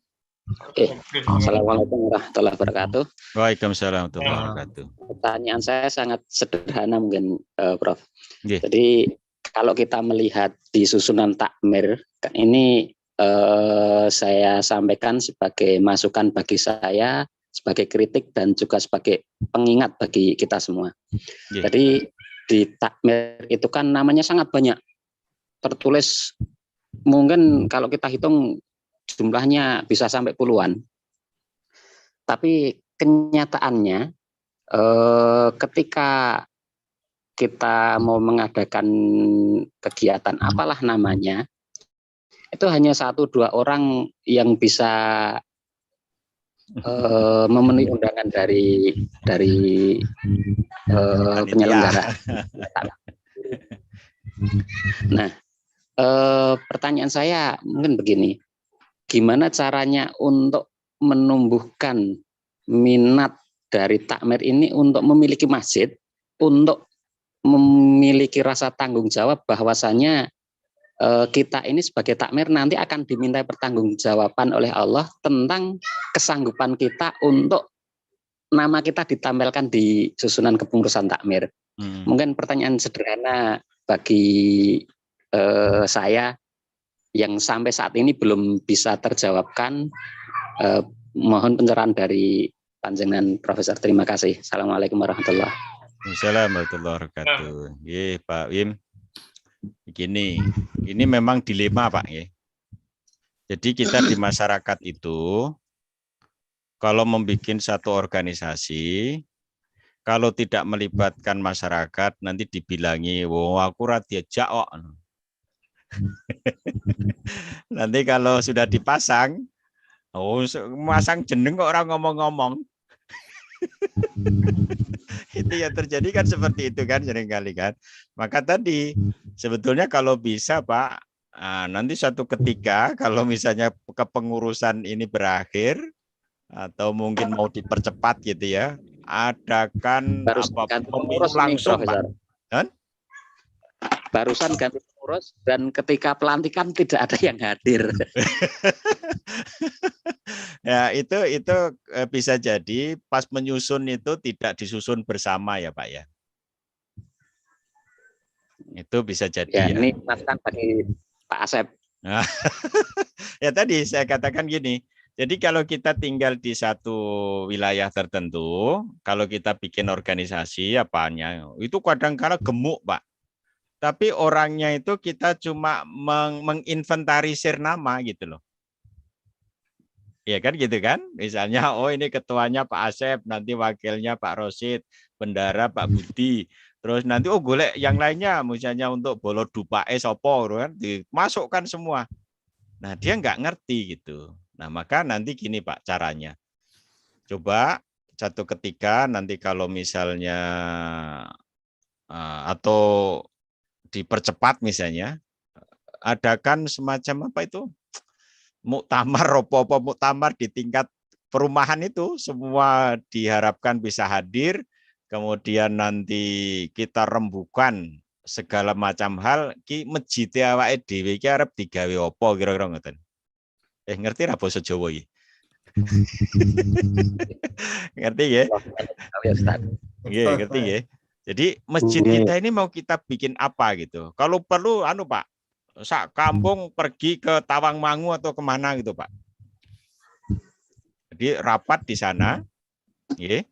Assalamualaikum warahmatullahi wabarakatuh. Waalaikumsalam warahmatullahi wabarakatuh. Pertanyaan saya sangat sederhana mungkin, Prof. Nggih. Jadi kalau kita melihat di susunan takmir, ini saya sampaikan sebagai masukan bagi saya, sebagai kritik, dan juga sebagai pengingat bagi kita semua. Jadi di takmir itu kan namanya sangat banyak, tertulis mungkin kalau kita hitung jumlahnya bisa sampai puluhan. Tapi kenyataannya ketika kita mau mengadakan kegiatan apalah namanya, itu hanya 1-2 orang yang bisa memenuhi undangan dari penyelenggara. Nah, pertanyaan saya mungkin begini, gimana caranya untuk menumbuhkan minat dari takmir ini untuk memiliki masjid, untuk memiliki rasa tanggung jawab bahwasanya kita ini sebagai takmir nanti akan diminta pertanggungjawaban oleh Allah tentang kesanggupan kita untuk nama kita ditampilkan di susunan kepengurusan takmir. Mungkin pertanyaan sederhana bagi saya yang sampai saat ini belum bisa terjawabkan. Mohon pencerahan dari panjenengan Profesor. Terima kasih. Assalamualaikum warahmatullahi wabarakatuh. Assalamualaikum warahmatullahi wabarakatuh. Ye, Pak Wim. Begini, ini memang dilema Pak ya. Jadi kita di masyarakat itu kalau membuat satu organisasi, kalau tidak melibatkan masyarakat nanti dibilangi, "Wong aku ra diajak kok." Nanti kalau sudah dipasang, masang jeneng kok orang ngomong-ngomong. Itu yang terjadi kan seperti itu kan seringkali kan. Maka tadi sebetulnya kalau bisa Pak, nanti suatu ketika kalau misalnya kepengurusan ini berakhir atau mungkin mau dipercepat gitu ya, adakan pemilu langsung Pak. Dan? Barusan ganti pengurus dan ketika pelantikan tidak ada yang hadir. Ya itu bisa jadi pas menyusun itu tidak disusun bersama ya Pak ya. Itu bisa jadi ya. Ya. Ini masukan bagi Pak Asep. Ya tadi saya katakan gini. Jadi kalau kita tinggal di satu wilayah tertentu, kalau kita bikin organisasi apanya, itu kadang-kadang gemuk Pak. Tapi orangnya itu kita cuma menginventarisir nama gitu loh. Iya kan gitu kan? Misalnya, oh ini ketuanya Pak Asep, nanti wakilnya Pak Rosid, bendara Pak Budi. Terus nanti oh golek yang lainnya, misalnya untuk bolo dupae sopo kan, dimasukkan semua. Nah dia nggak ngerti gitu. Nah maka nanti gini Pak caranya. Coba satu ketika nanti kalau misalnya atau dipercepat misalnya, adakan semacam apa itu? Muktamar apa muktamar di tingkat perumahan itu semua diharapkan bisa hadir, kemudian nanti kita rembukan segala macam hal ki masjid awake dhewe iki arep digawe apa kira-kira ngoten. Ngerti ra basa Jawa iki? Ngerti ya? Nggih, ngerti ya. Jadi masjid kita ini mau kita bikin apa gitu. Kalau perlu Pak, sak kampung pergi ke Tawangmangu atau kemana gitu Pak. Jadi rapat di sana, ya.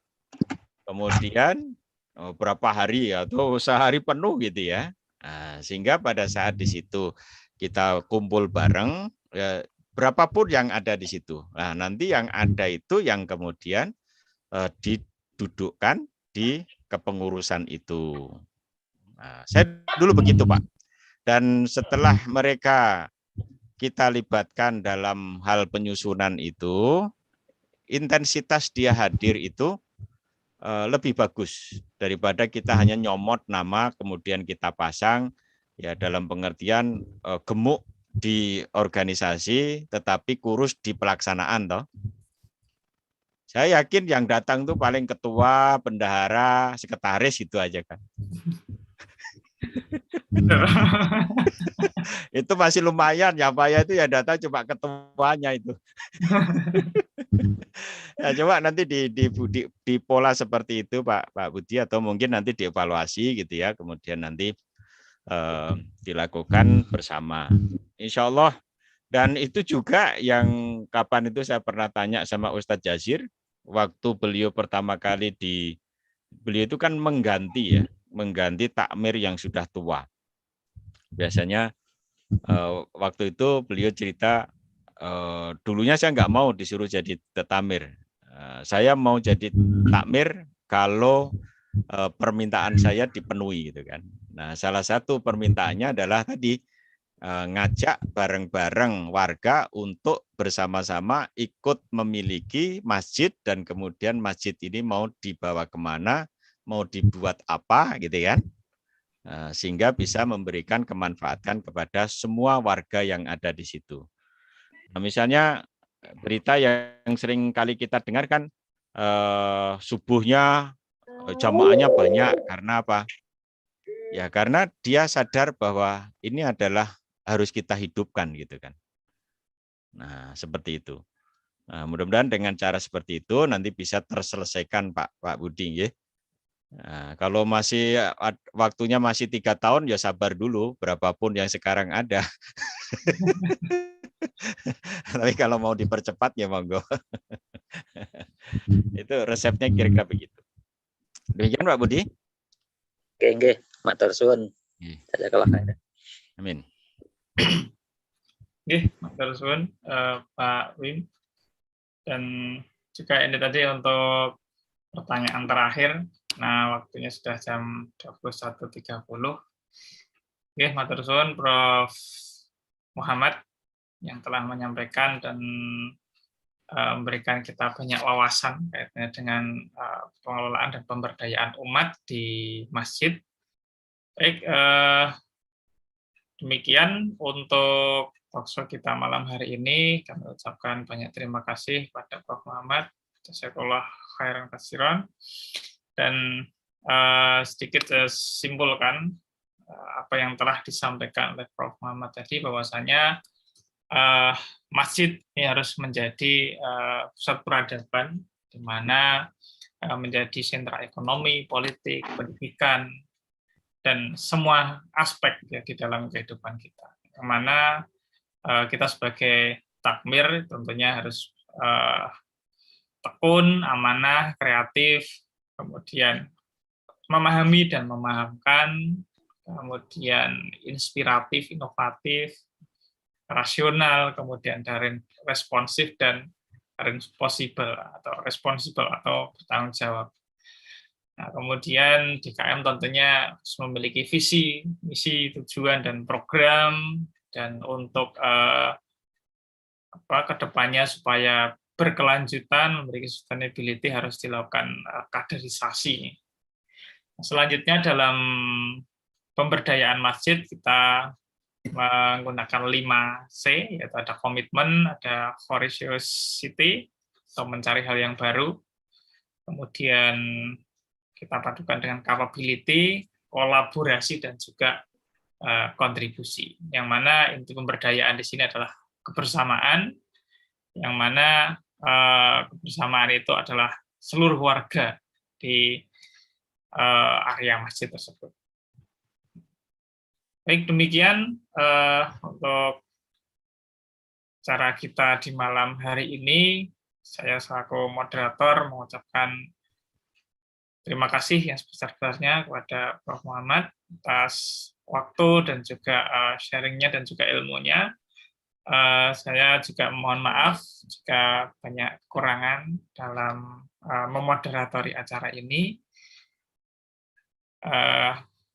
Kemudian berapa hari atau sehari penuh gitu ya. Nah, sehingga pada saat di situ kita kumpul bareng, ya, berapapun yang ada di situ. Nah, nanti yang ada itu yang kemudian didudukkan di kepengurusan itu. Nah, saya dulu begitu Pak. Dan setelah mereka kita libatkan dalam hal penyusunan itu, intensitas dia hadir itu lebih bagus daripada kita hanya nyomot nama kemudian kita pasang ya dalam pengertian gemuk di organisasi tetapi kurus di pelaksanaan toh. Saya yakin yang datang tuh paling ketua, bendahara, sekretaris itu aja kan. Itu masih lumayan ya Pak ya, itu ya data coba ketuanya itu. Ya, coba nanti di pola seperti itu Pak Budi atau mungkin nanti dievaluasi gitu ya, kemudian nanti dilakukan bersama. Insya Allah. Dan itu juga yang kapan itu saya pernah tanya sama Ustadz Jazir waktu beliau pertama kali beliau itu kan mengganti takmir yang sudah tua. Biasanya waktu itu beliau cerita, dulunya saya nggak mau disuruh jadi takmir. Saya mau jadi takmir kalau permintaan saya dipenuhi gitu kan. Nah, salah satu permintaannya adalah tadi ngajak bareng-bareng warga untuk bersama-sama ikut memiliki masjid, dan kemudian masjid ini mau dibawa kemana, mau dibuat apa gitu kan, sehingga bisa memberikan kemanfaatan kepada semua warga yang ada di situ. Nah, misalnya berita yang sering kali kita dengar kan, subuhnya jamaahnya banyak, karena apa? Ya karena dia sadar bahwa ini adalah harus kita hidupkan gitu kan. Nah, seperti itu. Nah, mudah-mudahan dengan cara seperti itu nanti bisa terselesaikan Pak Budi ya. Nah, kalau masih waktunya masih 3 tahun ya sabar dulu, berapapun yang sekarang ada. Tapi kalau mau dipercepat ya monggo. Itu resepnya kira-kira begitu. Demikian Pak Budi. Oke, matur suwun. Jazakallah khairan. Amin. Oke, matur suwun Pak Wim. Dan juga ini tadi untuk pertanyaan terakhir. Nah, waktunya sudah jam 21.30. Oke, matur suwun Prof. Muhammad yang telah menyampaikan dan memberikan kita banyak wawasan kaitannya dengan pengelolaan dan pemberdayaan umat di masjid. Baik, demikian untuk talkshow kita malam hari ini. Kami ucapkan banyak terima kasih pada Prof. Muhammad. Jazakallah khairan katsiran. Dan sedikit simpulkan apa yang telah disampaikan oleh Prof. Muhammad tadi, bahwasanya masjid ini harus menjadi pusat peradaban, di mana menjadi sentra ekonomi, politik, pendidikan, dan semua aspek ya di dalam kehidupan kita. Yang mana kita sebagai takmir tentunya harus tekun, amanah, kreatif, kemudian memahami dan memahamkan, kemudian inspiratif, inovatif, rasional, kemudian dari responsif dan responsible atau bertanggung jawab. Nah, kemudian DKM tentunya harus memiliki visi, misi, tujuan dan program, dan untuk kedepannya supaya berkelanjutan, memiliki sustainability, harus dilakukan kaderisasi. Selanjutnya dalam pemberdayaan masjid kita menggunakan 5C, yaitu ada komitmen, ada curiosity, atau mencari hal yang baru, kemudian kita padukan dengan capability, kolaborasi, dan juga kontribusi. Yang mana inti pemberdayaan di sini adalah kebersamaan, yang mana kebersamaan itu adalah seluruh warga di area masjid tersebut. Baik, demikian untuk cara kita di malam hari ini. Saya selaku moderator mengucapkan terima kasih yang sebesar-besarnya kepada Prof. Muhammad atas waktu dan juga sharingnya dan juga ilmunya. Saya juga mohon maaf jika banyak kekurangan dalam memoderatori acara ini.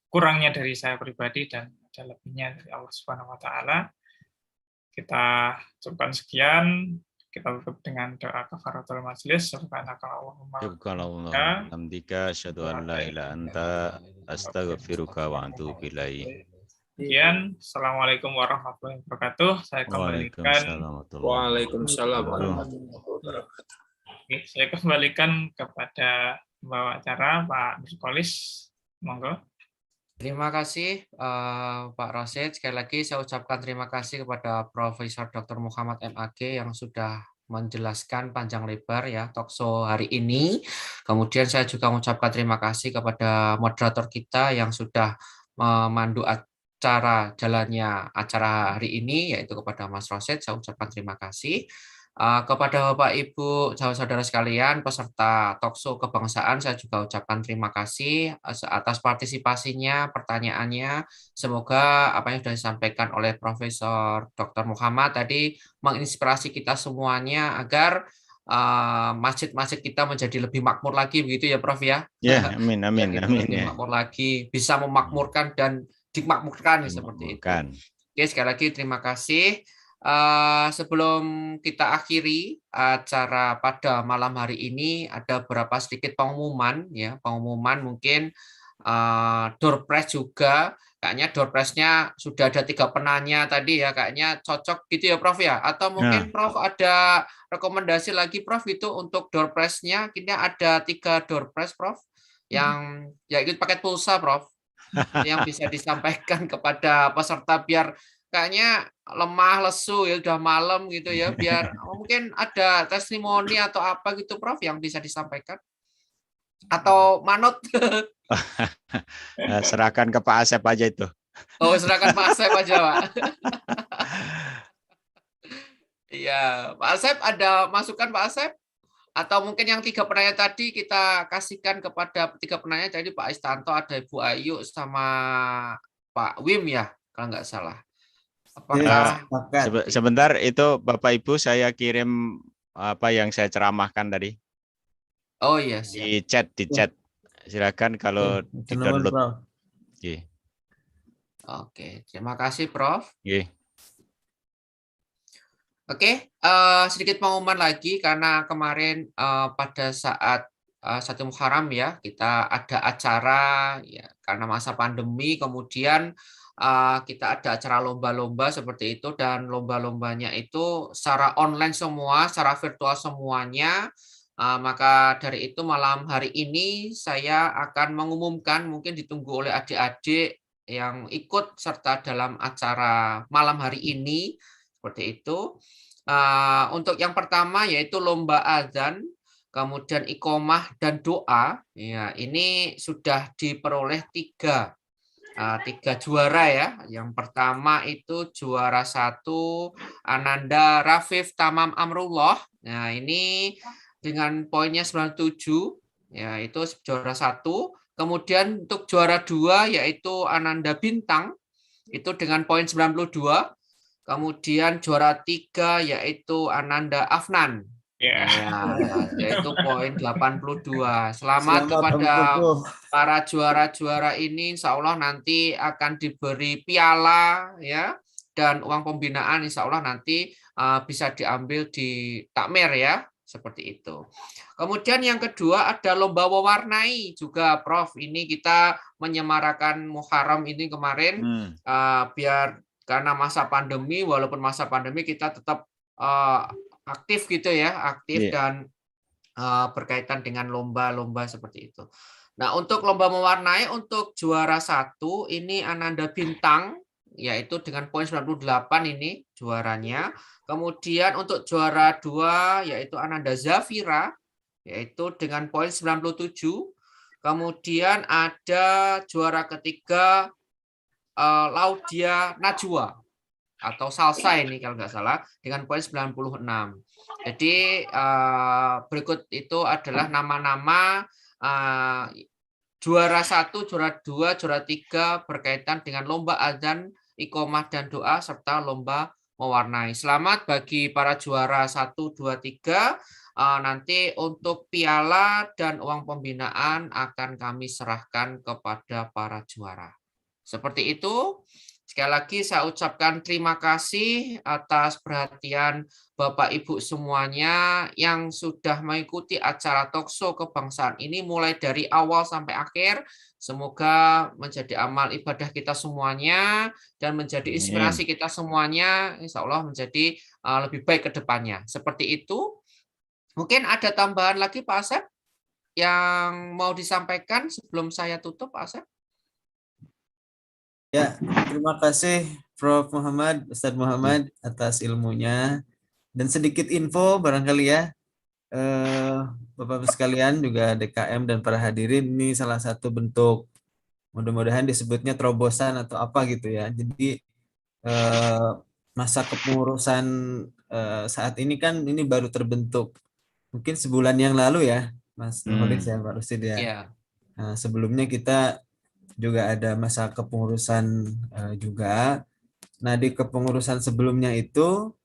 Kurangnya dari saya pribadi dan ada lebihnya dari Allah Subhanahu wa taala. Kita cukupkan sekian, kita tutup dengan doa kafaratul majelis. Subhanakallahumma wa bihamdika asyhadu an la ilaha illa anta astaghfiruka wa atubu ilaik. Kemudian, Assalamualaikum warahmatullahi wabarakatuh. Saya kembalikan. Waalaikumsalam warahmatullahi wabarakatuh. Saya kembalikan kepada pembawa acara Pak Nurkolis. Monggo. Terima kasih Pak Rasid. Sekali lagi saya ucapkan terima kasih kepada Profesor Dr. Muhammad MAG yang sudah menjelaskan panjang lebar ya talkshow hari ini. Kemudian saya juga mengucapkan terima kasih kepada moderator kita yang sudah memandu acara jalannya acara hari ini, yaitu kepada Mas Rasid. Saya ucapkan terima kasih. Kepada Bapak Ibu saudara sekalian peserta Talkshow Kebangsaan, saya juga ucapkan terima kasih atas partisipasinya, pertanyaannya. Semoga apa yang sudah disampaikan oleh Profesor Dr. Muhammad tadi menginspirasi kita semuanya agar masjid-masjid kita menjadi lebih makmur lagi, begitu ya Prof ya? Ya, amin, amin, amin Lebih ya. makmur lagi, bisa memakmurkan dan dimakmurkan seperti itu. Oke, sekali lagi terima kasih. Sebelum kita akhiri acara pada malam hari ini, ada beberapa sedikit pengumuman ya, pengumuman mungkin door prize juga. Kayaknya door prize-nya sudah ada 3 penanya tadi ya, kayaknya cocok gitu ya Prof ya. Atau mungkin Prof ada rekomendasi lagi Prof itu untuk door prize-nya. Kayaknya ada 3 door prize Prof yang ya ikut paket pulsa Prof. Yang bisa disampaikan kepada peserta biar kayaknya lemah, lesu ya udah malam gitu ya, biar mungkin ada testimoni atau apa gitu Prof yang bisa disampaikan. Atau manut. Serahkan ke Pak Asep aja itu. Oh, serahkan Pak Asep aja, Pak. Iya, Pak Asep ada masukan Pak Asep? Atau mungkin yang 3 penanya tadi kita kasihkan kepada 3 penanya tadi, Pak Istanto, ada Ibu Ayu sama Pak Wim ya, kalau nggak salah. Apakah sebentar itu Bapak Ibu saya kirim apa yang saya ceramahkan tadi. Oh iya, di chat. Silakan kalau di-download. Oke, terima kasih Prof. Oke, sedikit pengumuman lagi karena kemarin pada saat 1 Muharram ya, kita ada acara ya karena masa pandemi, kemudian kita ada acara lomba-lomba seperti itu, dan lomba-lombanya itu secara online semua, secara virtual semuanya. Maka dari itu malam hari ini saya akan mengumumkan, mungkin ditunggu oleh adik-adik yang ikut serta dalam acara malam hari ini, seperti itu. Untuk yang pertama yaitu lomba azan, kemudian iqomah dan doa. Ya, ini sudah diperoleh 3 juara ya. Yang pertama itu juara 1 Ananda Rafif Tamam Amrullah. Nah, ini dengan poinnya 97, ya itu juara 1. Kemudian untuk juara 2 yaitu Ananda Bintang, itu dengan poin 92. Kemudian juara 3 yaitu Ananda Afnan, yaitu poin 82. Selamat kepada para juara-juara ini, insya Allah nanti akan diberi piala ya, dan uang pembinaan insya Allah nanti bisa diambil di takmir ya, seperti itu. Kemudian yang kedua ada lomba mewarnai juga Prof. Ini kita menyemarakan Muharram ini kemarin biar karena masa pandemi, walaupun masa pandemi kita tetap aktif gitu ya, aktif dan berkaitan dengan lomba-lomba seperti itu. Nah, untuk lomba mewarnai untuk juara 1 ini Ananda Bintang, yaitu dengan poin 98 ini juaranya. Kemudian untuk juara 2 yaitu Ananda Zafira, yaitu dengan poin 97. Kemudian ada juara ketiga Laudia Najwa atau Salsa ini kalau nggak salah dengan poin 96. Jadi berikut itu adalah nama-nama juara 1, juara 2, juara 3 berkaitan dengan lomba azan, iqomah dan doa serta lomba mewarnai. Selamat bagi para juara 1, 2, 3. Nanti untuk piala dan uang pembinaan akan kami serahkan kepada para juara. Seperti itu. Sekali lagi saya ucapkan terima kasih atas perhatian Bapak Ibu semuanya yang sudah mengikuti acara Talkshow Kebangsaan ini mulai dari awal sampai akhir. Semoga menjadi amal ibadah kita semuanya dan menjadi inspirasi kita semuanya. Insya Allah menjadi lebih baik ke depannya. Seperti itu. Mungkin ada tambahan lagi Pak Asep yang mau disampaikan sebelum saya tutup, Pak Asep? Ya, terima kasih Prof. Muhammad, Ustadz Muhammad atas ilmunya. Dan sedikit info barangkali ya, Bapak-Bapak sekalian juga DKM dan para hadirin, ini salah satu bentuk, mudah-mudahan disebutnya terobosan atau apa gitu ya. Jadi masa kepengurusan saat ini kan ini baru terbentuk. Mungkin sebulan yang lalu ya, Mas Nurholis ya, Pak Rusid ya. Iya. Nah, sebelumnya kita juga ada masa kepengurusan juga. Nah, di kepengurusan sebelumnya itu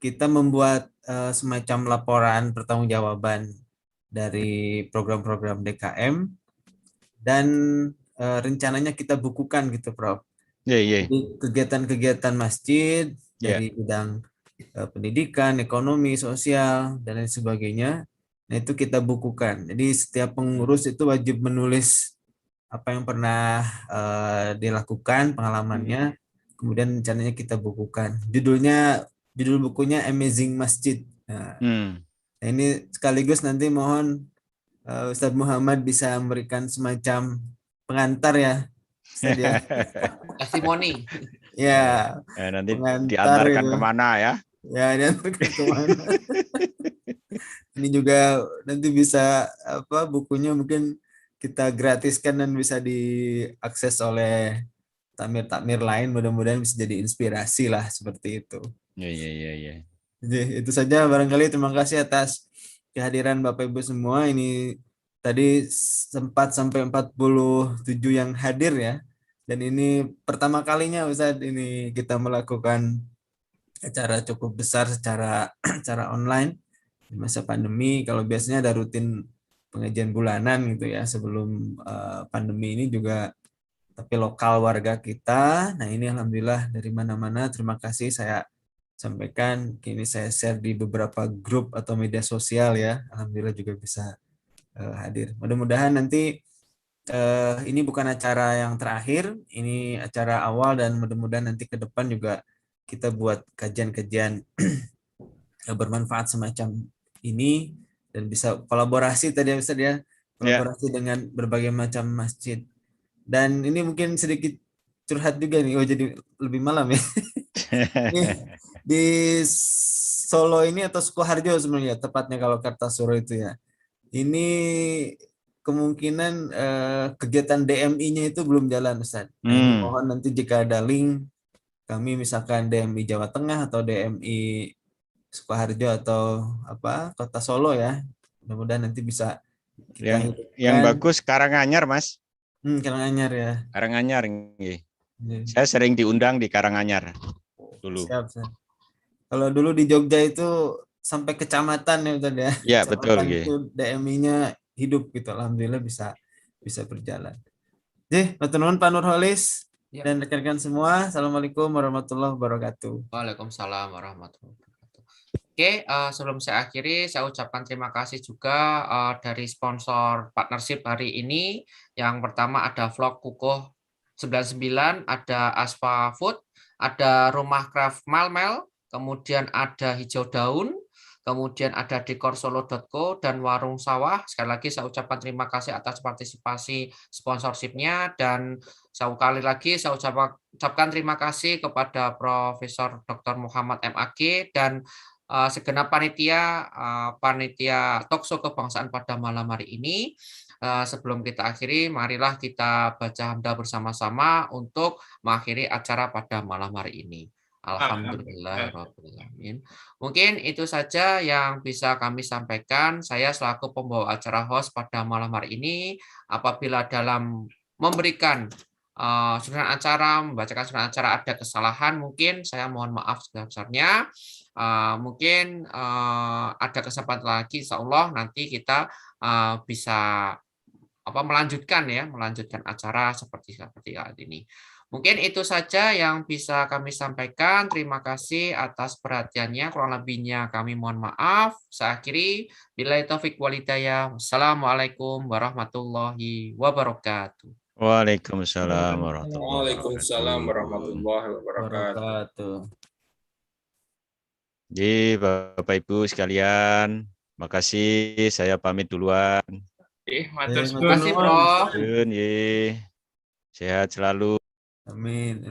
kita membuat semacam laporan pertanggungjawaban dari program-program DKM dan rencananya kita bukukan gitu, Prof. Jadi kegiatan-kegiatan masjid dari bidang pendidikan, ekonomi, sosial, dan lain sebagainya. Nah, itu kita bukukan. Jadi setiap pengurus itu wajib menulis apa yang pernah dilakukan, pengalamannya, kemudian rencananya kita bukukan. Judul bukunya Amazing Masjid. Nah, ini sekaligus nanti mohon Ustadz Muhammad bisa memberikan semacam pengantar ya, Ustadz ya. Testimoni. Ya, nanti pengantar diantarkan itu. kemana ya? Ya, diantarkan kemana. Ini juga nanti bisa apa bukunya mungkin kita gratiskan dan bisa diakses oleh takmir-takmir lain, mudah-mudahan bisa jadi inspirasi lah seperti itu. Iya. Jadi, itu saja barangkali, terima kasih atas kehadiran Bapak Ibu semua. Ini tadi sempat sampai 47 yang hadir ya. Dan ini pertama kalinya Ustadz ini kita melakukan acara cukup besar secara online di masa pandemi. Kalau biasanya ada rutin pengajian bulanan gitu ya sebelum pandemi ini juga, tapi lokal warga kita. Nah, ini alhamdulillah dari mana-mana. Terima kasih saya sampaikan. Kini saya share di beberapa grup atau media sosial ya. Alhamdulillah juga bisa hadir. Mudah-mudahan nanti ini bukan acara yang terakhir, ini acara awal, dan mudah-mudahan nanti ke depan juga kita buat kajian-kajian bermanfaat semacam ini dan bisa kolaborasi tadi Ustaz ya, kolaborasi dengan berbagai macam masjid. Dan ini mungkin sedikit curhat juga nih, jadi lebih malam ya. Di Solo ini atau Sukoharjo sebenarnya tepatnya kalau Kartasura itu ya. Ini kemungkinan kegiatan DMI-nya itu belum jalan Ustaz. Nah, ini mohon nanti jika ada link kami misalkan DMI Jawa Tengah atau DMI Sukoharjo atau apa Kota Solo ya. Mudah-mudahan nanti bisa kita yang bagus Karanganyar, Mas. Karanganyar ya. Karanganyar. Saya sering diundang di Karanganyar dulu. Siap. Kalau dulu di Jogja itu sampai kecamatan ya Ustaz ya. Iya, betul. Itu DMI-nya hidup gitu. Alhamdulillah bisa berjalan. Jadi, matur nuwun Pak Nurholis dan rekan-rekan semua. Assalamualaikum warahmatullahi wabarakatuh. Waalaikumsalam warahmatullahi wabarakatuh. Oke, sebelum saya akhiri, saya ucapkan terima kasih juga dari sponsor partnership hari ini. Yang pertama ada Vlog Kukuh 99, ada Aspa Food, ada Rumah Craft Malmel, kemudian ada Hijau Daun, kemudian ada dekorsolo.co dan Warung Sawah. Sekali lagi saya ucapkan terima kasih atas partisipasi sponsorshipnya, dan sekali lagi saya ucapkan terima kasih kepada Profesor Dr. Muhammad MAG dan segenap panitia Talkshow Kebangsaan pada malam hari ini. Sebelum kita akhiri, marilah kita baca hamdalah bersama-sama untuk mengakhiri acara pada malam hari ini. Alhamdulillahirrahmanirrahim. Mungkin itu saja yang bisa kami sampaikan. Saya selaku pembawa acara host pada malam hari ini, apabila dalam memberikan susunan acara, membacakan susunan acara ada kesalahan, mungkin saya mohon maaf sebesar-besarnya. Mungkin ada kesempatan lagi, insya Allah nanti kita bisa melanjutkan acara seperti saat ini. Mungkin itu saja yang bisa kami sampaikan. Terima kasih atas perhatiannya. Kurang lebihnya kami mohon maaf. Saya akhiri. Billahi taufik wal hidayah. Wassalamualaikum warahmatullahi wabarakatuh. Waalaikumsalam warahmatullahi wabarakatuh. Jadi Bapak Ibu sekalian, makasih. Saya pamit duluan. Terima kasih, Prof. Sehat selalu. Amin.